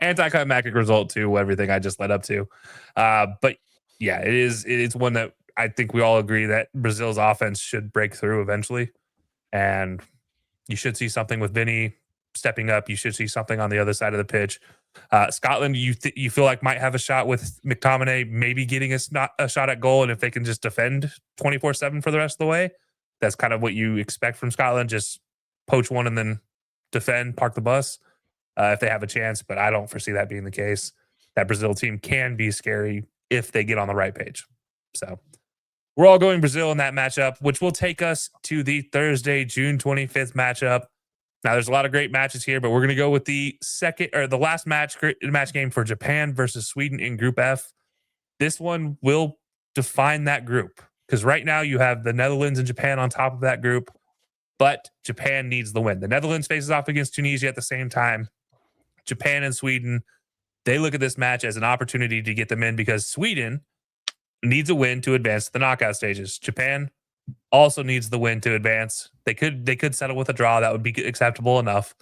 Anticlimactic result to everything I just led up to. But yeah, it's one that I think we all agree that Brazil's offense should break through eventually. And you should see something with Vinny stepping up. You should see something on the other side of the pitch. Scotland, you feel like might have a shot with McTominay maybe getting a shot at goal. And if they can just defend 24/7 for the rest of the way, that's kind of what you expect from Scotland. Just poach one and then defend, park the bus if they have a chance. But I don't foresee that being the case. That Brazil team can be scary if they get on the right page. So we're all going Brazil in that matchup, which will take us to the Thursday, June 25th matchup. Now, there's a lot of great matches here, but we're going to go with the last match game for Japan versus Sweden in Group F. This one will define that group, because right now you have the Netherlands and Japan on top of that group, but Japan needs the win. The Netherlands faces off against Tunisia at the same time. Japan and Sweden, they look at this match as an opportunity to get them in, because Sweden needs a win to advance to the knockout stages. Japan also needs the win to advance. They could settle with a draw. That would be acceptable enough.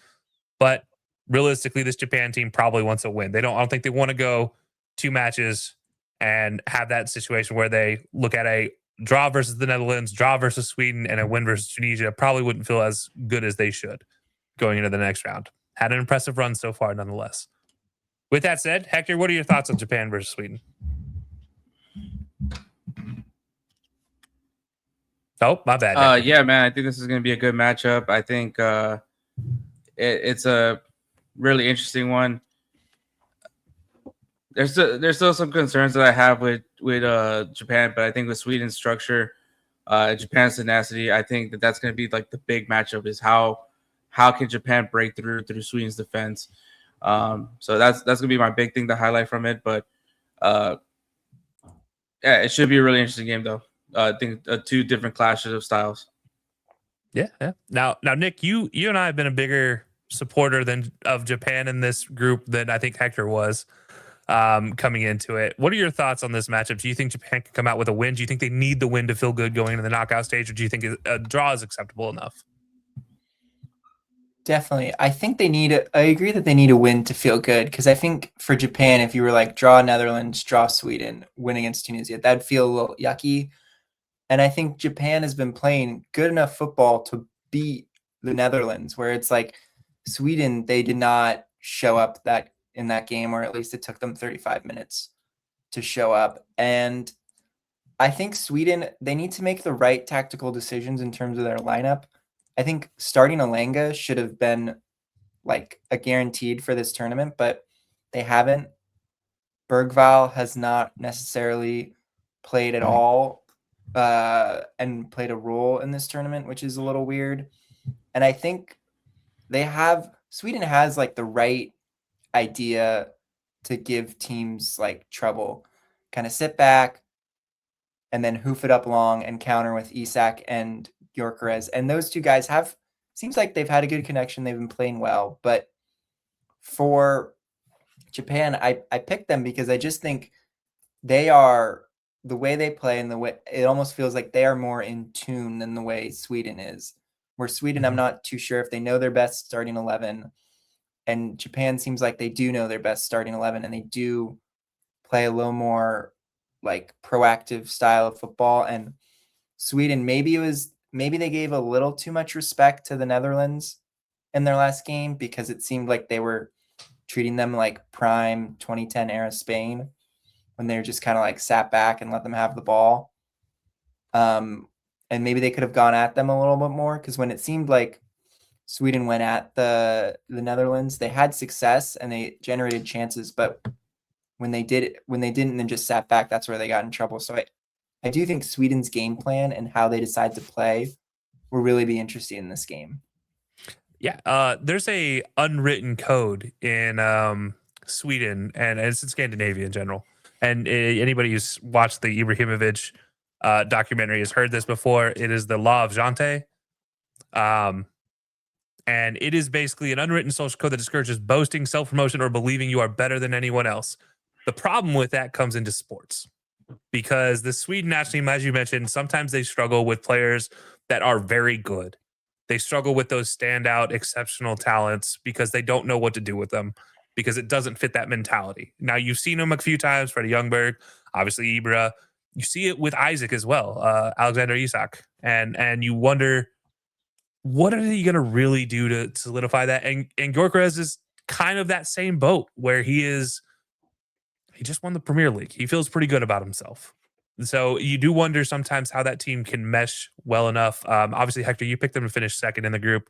But realistically, this Japan team probably wants a win. I don't think they want to go 2 matches and have that situation where they look at a draw versus the Netherlands, draw versus Sweden, and a win versus Tunisia. Probably wouldn't feel as good as they should going into the next round. Had an impressive run so far, nonetheless. With that said, Hector, what are your thoughts on Japan versus Sweden? Oh, my bad. Yeah, man, I think this is going to be a good matchup. I think it's a really interesting one. There's still some concerns that I have with Japan, but I think with Sweden's structure, Japan's tenacity, I think that's going to be like the big matchup, is how can Japan break through Sweden's defense. So that's going to be my big thing to highlight from it. But yeah, it should be a really interesting game, though. I think 2 different clashes of styles. Yeah. Now, Nick, you and I have been a bigger supporter of Japan in this group than I think Hector was. coming into it. What are your thoughts on this matchup? Do you think Japan can come out with a win? Do you think they need the win to feel good going into the knockout stage, or do you think a draw is acceptable enough? Definitely. I think I agree that they need a win to feel good, because I think for Japan, if you were like draw Netherlands, draw Sweden, win against Tunisia, that'd feel a little yucky. And I think Japan has been playing good enough football to beat the Netherlands, where it's like Sweden, they did not show up in that game, or at least it took them 35 minutes to show up. And I think Sweden, they need to make the right tactical decisions in terms of their lineup. I think starting Alanga should have been like a guaranteed for this tournament, but they haven't. Bergvall has not necessarily played at all and played a role in this tournament, which is a little weird. And I think Sweden has like the right idea to give teams like trouble. Kind of sit back and then hoof it up long and counter with Isak and Gyökeres. And those two guys seems like they've had a good connection. They've been playing well. But for Japan, I picked them because I just think they are, the way they play and the way it almost feels like they are more in tune than the way Sweden is. Where Sweden, I'm not too sure if they know their best starting 11, and Japan seems like they do know their best starting 11, and they do play a little more like proactive style of football. And Sweden, maybe they gave a little too much respect to the Netherlands in their last game, because it seemed like they were treating them like prime 2010 era Spain, when they're just kind of like sat back and let them have the ball. And maybe they could have gone at them a little bit more, because when it seemed like Sweden went at the Netherlands, they had success and they generated chances, but when they didn't and then just sat back, that's where they got in trouble. So I do think Sweden's game plan and how they decide to play will really be interesting in this game. Yeah, there's a unwritten code in Sweden, and it's in Scandinavia in general. And anybody who's watched the Ibrahimovic documentary has heard this before. It is the law of Jante. And it is basically an unwritten social code that discourages boasting, self-promotion, or believing you are better than anyone else. The problem with that comes into sports, because the Sweden national team, as you mentioned, sometimes they struggle with players that are very good. They struggle with those standout, exceptional talents because they don't know what to do with them, because it doesn't fit that mentality. Now, you've seen them a few times, Freddie Ljungberg, obviously Ibra. You see it with Isaac as well, Alexander Isak. And you wonder, what are they going to really do to solidify that? And Gyökeres is kind of that same boat, where he just won the Premier League. He feels pretty good about himself. So you do wonder sometimes how that team can mesh well enough. Obviously, Hector, you picked them to finish second in the group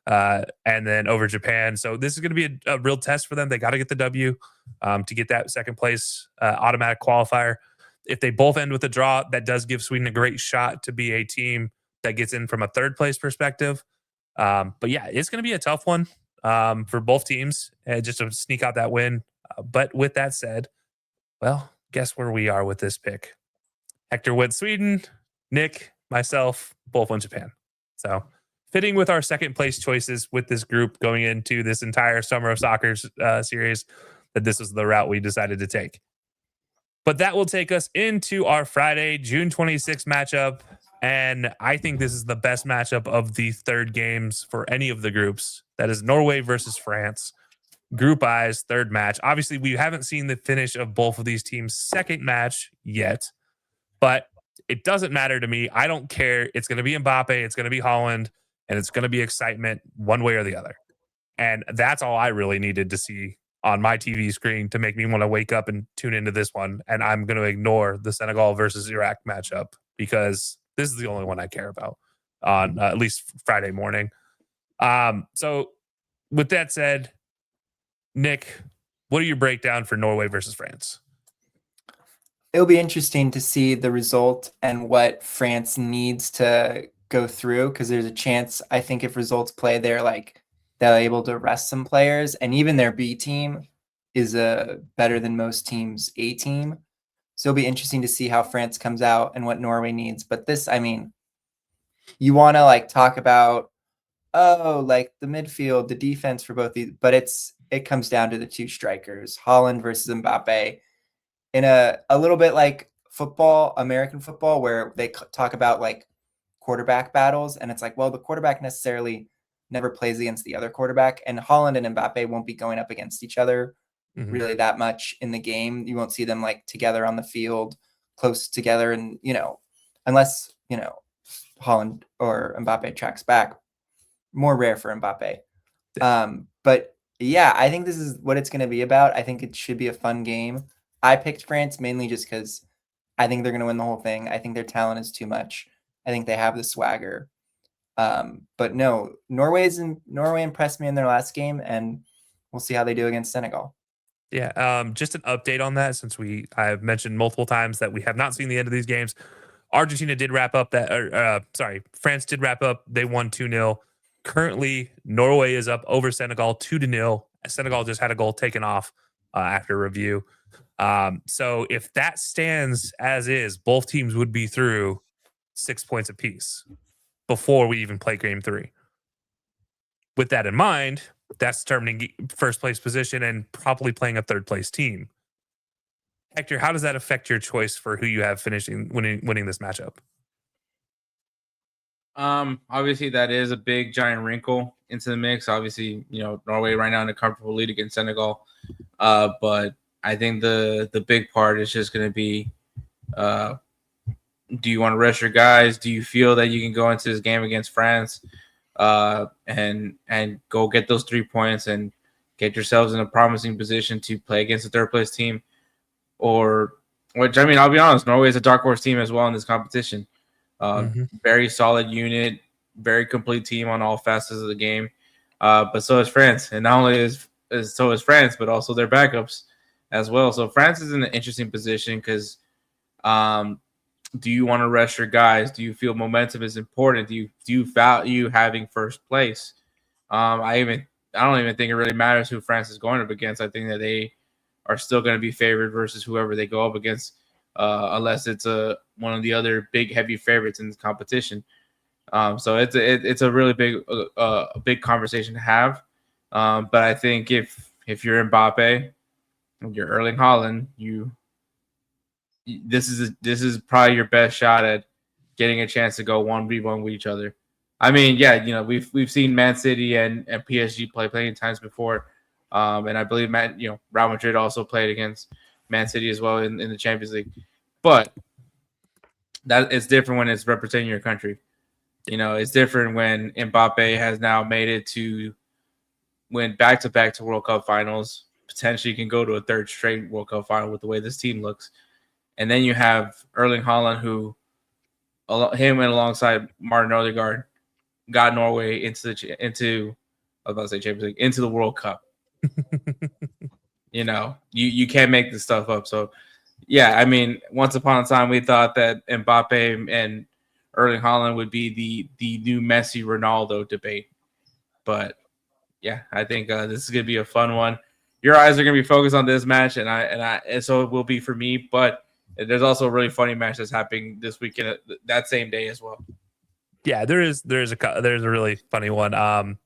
and then over Japan. So this is going to be a real test for them. They got to get the W to get that second place automatic qualifier. If they both end with a draw, that does give Sweden a great shot to be a team that gets in from a third place perspective. But yeah, it's going to be a tough one for both teams just to sneak out that win. But with that said, well, guess where we are with this pick. Hector went Sweden, Nick, myself, both went Japan. So fitting with our second place choices with this group going into this entire Summer of Soccer series, that this was the route we decided to take. But that will take us into our Friday, June 26th matchup. And I think this is the best matchup of the third games for any of the groups. That is Norway versus France. Group I's third match. Obviously, we haven't seen the finish of both of these teams' second match yet, but it doesn't matter to me. I don't care. It's going to be Mbappe, it's going to be Holland, and it's going to be excitement one way or the other. And that's all I really needed to see on my TV screen to make me want to wake up and tune into this one. And I'm going to ignore the Senegal versus Iraq matchup, because this is the only one I care about on at least Friday morning. So with that said, Nick, what are your breakdown for Norway versus France? It'll be interesting to see the result and what France needs to go through, because there's a chance, I think, if results play, they're able to rest some players, and even their B team is a better than most teams' A team. So it'll be interesting to see how France comes out and what Norway needs. But this, I mean, you want to talk about, the midfield, the defense for both these, but it's it comes down to the two strikers, Haaland versus Mbappe, in a little bit like football, American football, where they talk about like quarterback battles, and it's like, well, the quarterback necessarily never plays against the other quarterback, and Haaland and Mbappe won't be going up against each other really that much in the game. You won't see them like together on the field, close together, and unless Haaland or Mbappe tracks back. More rare for Mbappe. But yeah, I think this is what it's going to be about. I think it should be a fun game. I picked France mainly just because I think they're going to win the whole thing. I think their talent is too much. I think they have the swagger. But no, Norway impressed me in their last game, and we'll see how they do against Senegal. Yeah, just an update on that, since I've mentioned multiple times that we have not seen the end of these games. Argentina did wrap up France did wrap up. They won 2-0. Currently, Norway is up over Senegal 2-0. Senegal just had a goal taken off after review. So if that stands as is, both teams would be through 6 points apiece before we even play game 3. With that in mind, that's determining first place position and probably playing a third place team. Hector, how does that affect your choice for who you have winning this matchup? Obviously that is a big giant wrinkle into the mix. Obviously, Norway right now in a comfortable lead against Senegal. But I think the big part is just going to be, do you want to rest your guys? Do you feel that you can go into this game against France and go get those 3 points and get yourselves in a promising position to play against a third place team? Which, I mean, I'll be honest, Norway is a dark horse team as well in this competition. Very solid unit, very complete team on all facets of the game. But so is France, and not only so is France, but also their backups as well. So France is in an interesting position because do you want to rest your guys? Do you feel momentum is important? Do you value having first place? I don't even think it really matters who France is going up against. I think that they are still going to be favored versus whoever they go up against, unless it's one of the other big heavy favorites in this competition. So it's a really big conversation to have. But I think if you're Mbappe, you're Erling Haaland, this is probably your best shot at getting a chance to go 1v1 with each other. I mean, yeah, we've seen Man City and PSG play plenty of times before. And I believe Real Madrid also played against Man City as well in the Champions League. But that it's different when it's representing your country. It's different when Mbappe has now made it to win back-to-back to World Cup finals, potentially can go to a third straight World Cup final with the way this team looks. And then you have Erling Haaland, who him and alongside Martin Odegaard got Norway into Champions League, into the World Cup. You can't make this stuff up. So yeah, I mean, once upon a time we thought that Mbappe and Erling Haaland would be the new Messi Ronaldo debate. But yeah, I think this is gonna be a fun one. Your eyes are gonna be focused on this match, and so it will be for me. But there's also a really funny match that's happening this weekend, that same day as well. Yeah, there's a really funny one.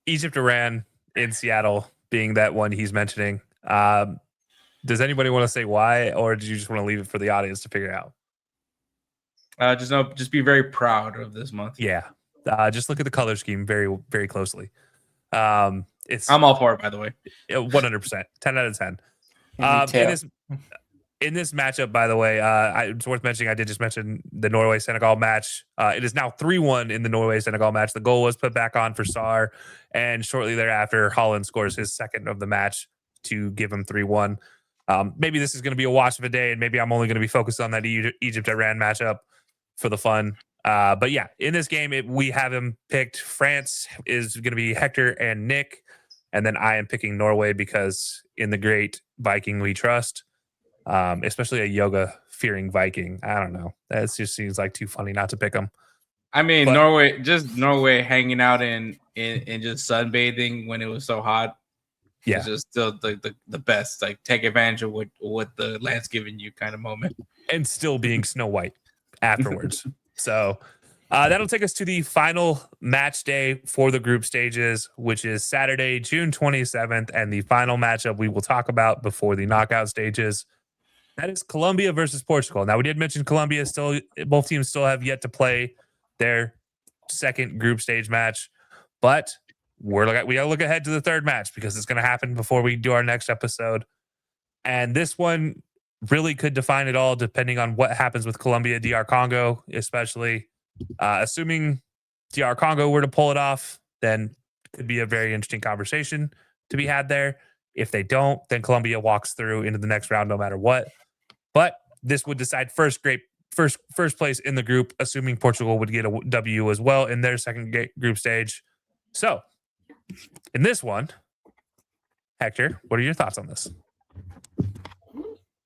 Egypt, Iran in Seattle being that one he's mentioning. Does anybody want to say why, or do you just want to leave it for the audience to figure out? Just be very proud of this month. Yeah, just look at the color scheme very, very closely. I'm all for it, by the way. 100%, 10 out of 10. In this matchup, by the way, it's worth mentioning, I did just mention the Norway-Senegal match. It is now 3-1 in the Norway-Senegal match. The goal was put back on for Sarr, and shortly thereafter, Haaland scores his second of the match to give him 3-1. Maybe this is going to be a wash of a day, and maybe I'm only going to be focused on that Egypt-Iran matchup for the fun. But yeah, in this game, we have him picked. France is going to be Hector and Nick, and then I am picking Norway because in the great Viking we trust. Especially a yoga-fearing Viking. I don't know. That just seems like too funny not to pick them. I mean, but Norway hanging out in just sunbathing when it was so hot. Yeah, it's just still the best. Like, take advantage of what the land's giving you kind of moment, and still being Snow White afterwards. So, That'll take us to the final match day for the group stages, which is Saturday, June 27th, and the final matchup we will talk about before the knockout stages. That is Colombia versus Portugal. Now, we did mention Colombia still, both teams still have yet to play their second group stage match, but we got to look ahead to the third match because it's going to happen before we do our next episode. And this one really could define it all depending on what happens with Colombia, DR Congo, especially. Assuming DR Congo were to pull it off, then it could be a very interesting conversation to be had there. If they don't, then Colombia walks through into the next round no matter what. But this would decide first place in the group, assuming Portugal would get a W as well in their second group stage. So, in this one, Hector, what are your thoughts on this?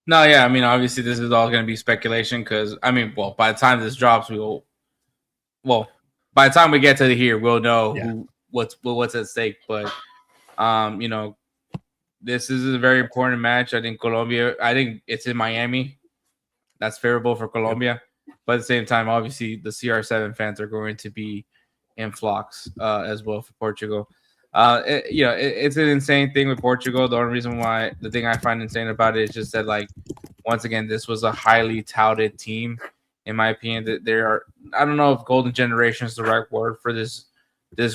No, yeah, I mean, obviously this is all going to be speculation because, I mean, well, by the time this drops, by the time we get to here, we'll know what's at stake. But, you know, this is a very important match. I think it's in Miami. That's favorable for Colombia. But at the same time, obviously, the CR7 fans are going to be in flocks as well for Portugal. It's an insane thing with Portugal. The thing I find insane about it is just that, like, once again, this was a highly touted team, in my opinion. That I don't know if golden generation is the right word for this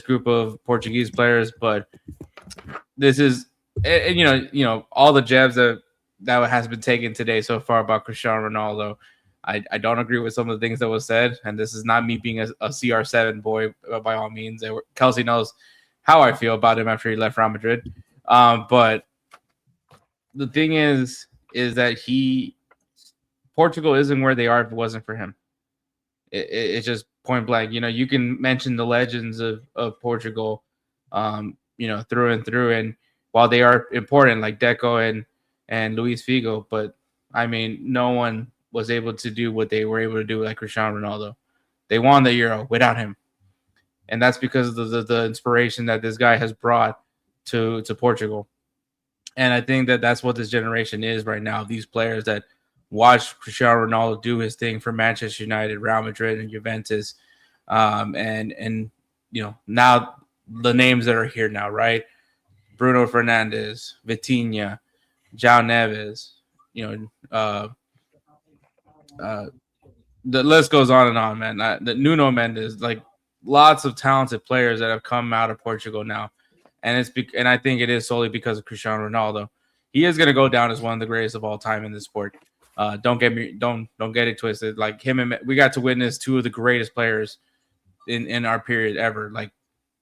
group of Portuguese players, but this is, and all the jabs that has been taken today so far about Cristiano Ronaldo. I don't agree with some of the things that was said, and this is not me being a CR7 boy by all means. Kelcey knows how I feel about him after he left Real Madrid. But the thing is that Portugal isn't where they are if it wasn't for him. It's just point blank. You can mention the legends of Portugal, through and through. And while they are important, like Deco and Luis Figo, but I mean, no one was able to do what they were able to do like Cristiano Ronaldo. They won the Euro without him. And that's because of the inspiration that this guy has brought to Portugal. And I think that that's what this generation is right now. These players that watch Cristiano Ronaldo do his thing for Manchester United, Real Madrid, and Juventus. And now the names that are here now, right? Bruno Fernandes, Vitinha, João Neves, the list goes on and on, man. The Nuno Mendes, like, lots of talented players that have come out of Portugal now, and I think it is solely because of Cristiano Ronaldo. He is going to go down as one of the greatest of all time in this sport. Don't get it twisted. Like we got to witness two of the greatest players in our period ever. Like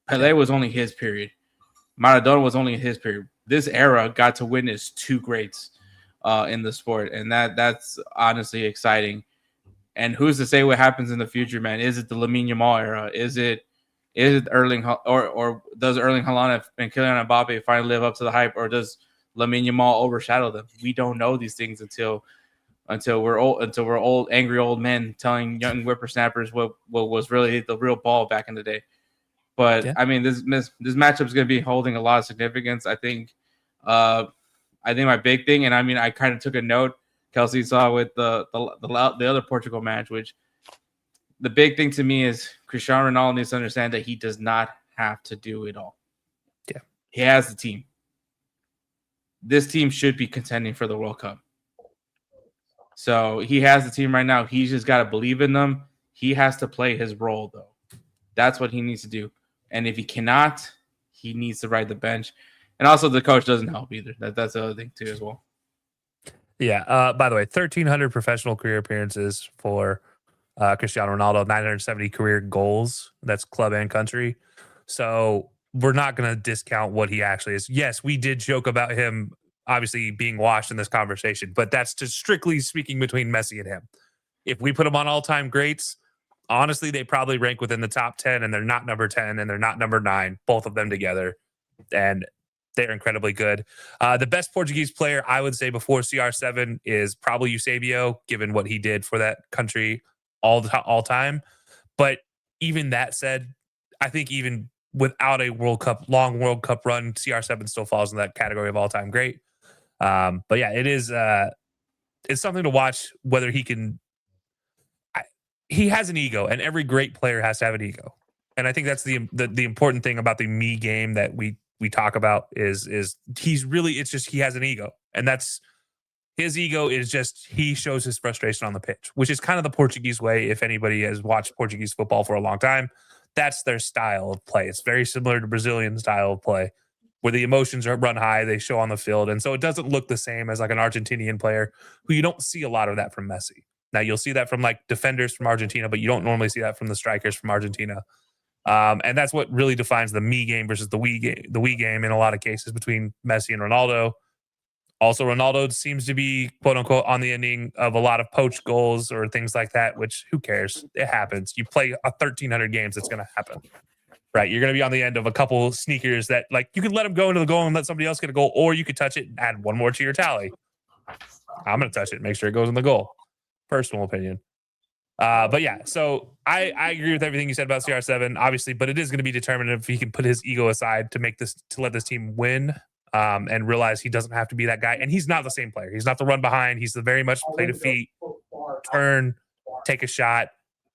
Pelé was only his period, Maradona was only his period. This era got to witness two greats in the sport, and that's honestly exciting. And who's to say what happens in the future, man? Is it the Lamine Yamal era? Is it Erling, or does Erling Haaland and Kylian Mbappe finally live up to the hype, or does Lamine Yamal overshadow them? We don't know these things until we're old, angry old men telling young whippersnappers what was really the real ball back in the day. But yeah. I mean, this matchup is going to be holding a lot of significance. I think my big thing, and I mean, I kind of took a note. Kelcey saw with the other Portugal match, which the big thing to me is Cristiano Ronaldo needs to understand that he does not have to do it all. Yeah, he has the team. This team should be contending for the World Cup. So he has the team right now. He's just got to believe in them. He has to play his role, though. That's what he needs to do. And if he cannot, he needs to ride the bench. And also, the coach doesn't help either. That's the other thing too, as well. Yeah. By the way, 1,300 professional career appearances for Cristiano Ronaldo, 970 career goals. That's club and country. So we're not going to discount what he actually is. Yes, we did joke about him obviously being washed in this conversation, but that's just strictly speaking between Messi and him. If we put him on all-time greats, honestly, they probably rank within the top 10, and they're not number 10 and they're not number 9, both of them together. And they're incredibly good. The best Portuguese player, I would say, before CR7 is probably Eusebio, given what he did for that country all time. But even that said, I think even without a long World Cup run, CR7 still falls in that category of all-time great. But yeah, it's something to watch whether he can. he has an ego, and every great player has to have an ego. And I think that's the important thing about the me game that we talk about is he's really, it's just he has an ego, and that's his ego is just he shows his frustration on the pitch, which is kind of the Portuguese way. If anybody has watched Portuguese football for a long time, that's their style of play. It's very similar to Brazilian style of play, where the emotions are run high, they show on the field, and so it doesn't look the same as like an Argentinian player who you don't see a lot of that from Messi. Now you'll see that from like defenders from Argentina, but you don't normally see that from the strikers from Argentina. And that's what really defines the me game versus the we game in a lot of cases between Messi and Ronaldo. Also, Ronaldo seems to be quote unquote on the ending of a lot of poached goals or things like that, which who cares? It happens. You play 1,300 games, it's going to happen, right? You're going to be on the end of a couple sneakers that like you could let them go into the goal and let somebody else get a goal, or you could touch it and add one more to your tally. I'm going to touch it and make sure it goes in the goal. Personal opinion. But yeah, so I agree with everything you said about CR7, obviously, but it is going to be determined if he can put his ego aside to let this team win, and realize he doesn't have to be that guy. And he's not the same player. He's not the run behind. He's the very much play to feet, turn, take a shot,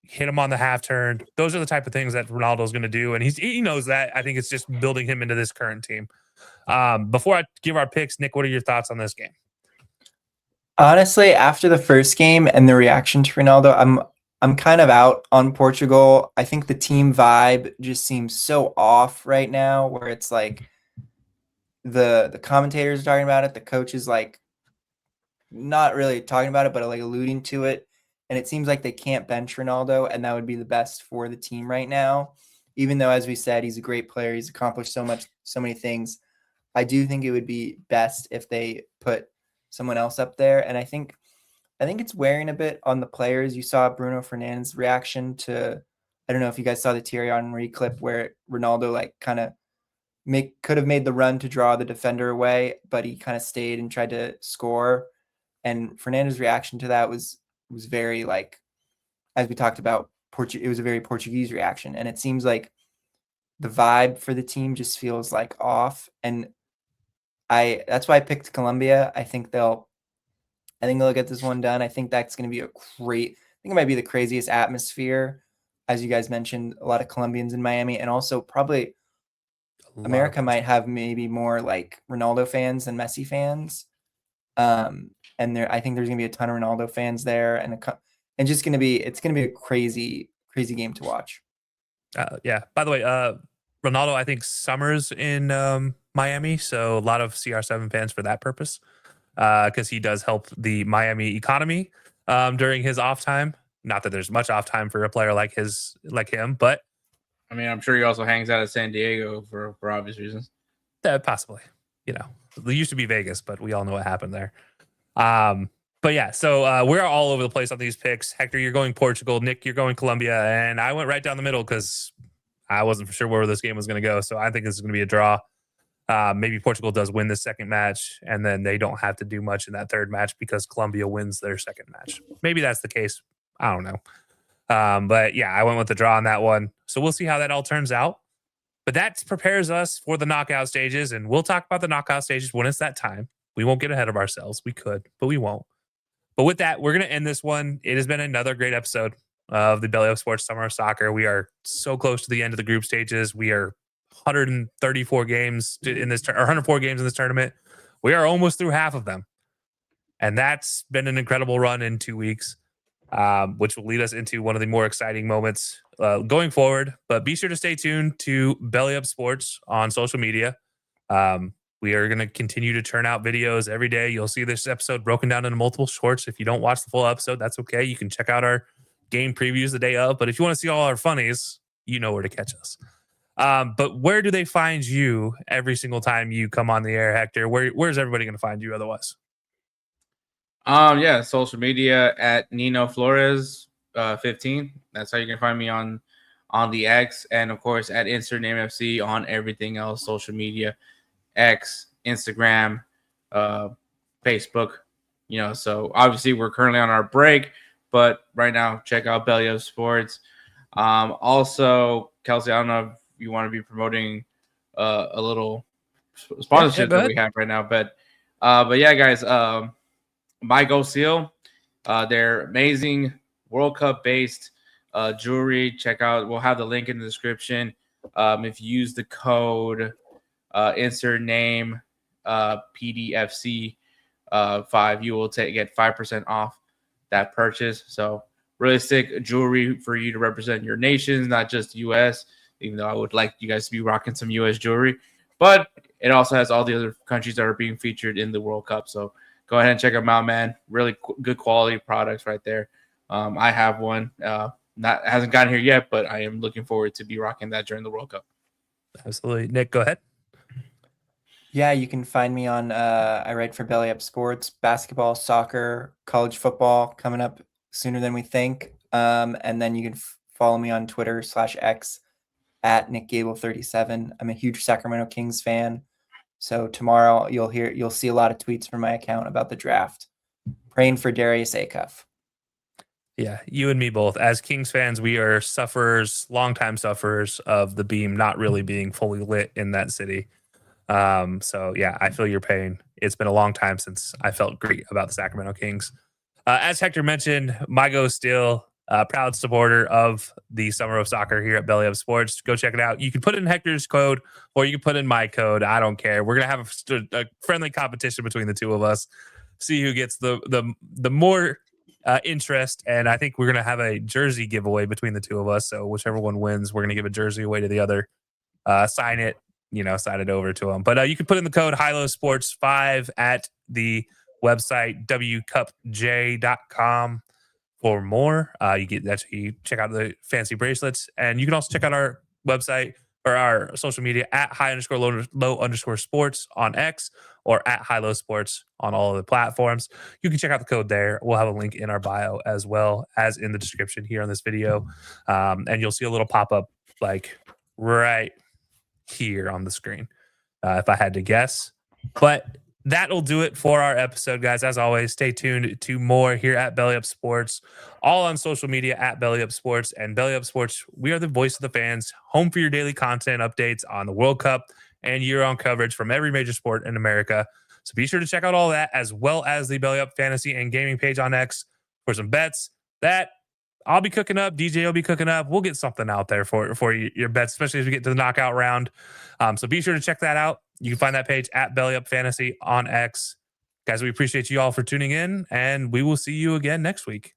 hit him on the half turn. Those are the type of things that Ronaldo's going to do, and he knows that. I think it's just building him into this current team. Before I give our picks, Nick, what are your thoughts on this game? Honestly, after the first game and the reaction to Ronaldo, I'm kind of out on Portugal. I think the team vibe just seems so off right now, where it's like the commentators are talking about it, the coach is like not really talking about it, but like alluding to it. And it seems like they can't bench Ronaldo, and that would be the best for the team right now. Even though, as we said, he's a great player, he's accomplished so many things. I do think it would be best if they put someone else up there. And I think it's wearing a bit on the players. You saw Bruno Fernandes' reaction to, I don't know if you guys saw the Thierry Henry clip where Ronaldo like kind of could have made the run to draw the defender away, but he kind of stayed and tried to score. And Fernandes' reaction to that was very like, as we talked about, it was a very Portuguese reaction. And it seems like the vibe for the team just feels like off. And that's why I picked Colombia. I think they'll get this one done. I think that's going to be I think it might be the craziest atmosphere. As you guys mentioned, a lot of Colombians in Miami, and also probably America might have maybe more like Ronaldo fans than Messi fans. And I think there's going to be a ton of Ronaldo fans there, and it's going to be a crazy game to watch. Yeah. By the way, Ronaldo, I think summers in Miami, so a lot of CR7 fans for that purpose, because he does help the Miami economy during his off time. Not that there's much off time for a player like him, but I mean, I'm sure he also hangs out at San Diego for obvious reasons. Possibly, they used to be Vegas, but we all know what happened there. But yeah, so we're all over the place on these picks. Hector, you're going Portugal. Nick, you're going Colombia, and I went right down the middle because I wasn't for sure where this game was going to go. So I think this is going to be a draw. Maybe Portugal does win the second match, and then they don't have to do much in that third match because Colombia wins their second match. Maybe that's the case. I don't know. But yeah, I went with the draw on that one. So we'll see how that all turns out. But that prepares us for the knockout stages, and we'll talk about the knockout stages when it's that time. We won't get ahead of ourselves. We could, but we won't. But with that, we're going to end this one. It has been another great episode of the Belly Up Sports Summer of Soccer. We are so close to the end of the group stages. We are 134 games in this, or 104 games in this tournament. We are almost through half of them. And that's been an incredible run in 2 weeks, which will lead us into one of the more exciting moments going forward. But be sure to stay tuned to Belly Up Sports on social media. We are going to continue to churn out videos every day. You'll see this episode broken down into multiple shorts. If you don't watch the full episode, that's okay. You can check out our game previews the day of. But if you want to see all our funnies, you know where to catch us. But where do they find you every single time you come on the air, Hector? Where's everybody going to find you otherwise? Yeah, social media at Nino Flores 15. That's how you can find me on the X, and of course at Insert Name FC on everything else social media. X, Instagram, Facebook, so obviously we're currently on our break, but right now check out Belly Up Sports. Also, Kelcey, I don't know if you want to be promoting a little sponsorship that we have right now, but yeah, guys, My Go Seal, they're amazing World Cup based jewelry. Check out. We'll have the link in the description. If you use the code insert name PDFC 5, you will get 5% off that purchase. So really sick jewelry for you to represent your nations, not just U.S. Even though I would like you guys to be rocking some U.S. jewelry, but it also has all the other countries that are being featured in the World Cup. So go ahead and check them out, man. Really good quality products right there. I have one. Hasn't gotten here yet, but I am looking forward to be rocking that during the World Cup. Absolutely. Nick, go ahead. Yeah, you can find me on I write for Belly Up Sports, basketball, soccer, college football coming up sooner than we think. And then you can follow me on Twitter/X at Nick Gable 37. I'm a huge Sacramento Kings fan. So tomorrow you'll see a lot of tweets from my account about the draft. Praying for Darius Acuff. Yeah, you and me both. As Kings fans, we are longtime sufferers of the beam not really being fully lit in that city. So yeah, I feel your pain. It's been a long time since I felt great about the Sacramento Kings. As Hector mentioned, my go still proud supporter of the Summer of Soccer here at Belly Up Sports. Go check it out. You can put in Hector's code or you can put in my code. I don't care. We're gonna have a friendly competition between the two of us. See who gets the more interest, and I think we're gonna have a jersey giveaway between the two of us. So whichever one wins, we're gonna give a jersey away to the other. Sign it, sign it over to them. But you can put in the code HILOSports5 at the website wcupj.com for more. You check out the fancy bracelets, and you can also check out our website or our social media at high_low_sports on X or at high_low_sports on all of the platforms. You can check out the code there. We'll have a link in our bio as well as in the description here on this video. And you'll see a little pop-up like right here on the screen, if I had to guess. But that'll do it for our episode, guys. As always, stay tuned to more here at Belly Up Sports, all on social media at Belly Up Sports. And Belly Up Sports, we are the voice of the fans, home for your daily content updates on the World Cup and year-round coverage from every major sport in America. So be sure to check out all that, as well as the Belly Up Fantasy and Gaming page on X for some bets that I'll be cooking up. DJ will be cooking up. We'll get something out there for your bets, especially as we get to the knockout round. So be sure to check that out. You can find that page at Belly Up Fantasy on X. Guys, we appreciate you all for tuning in, and we will see you again next week.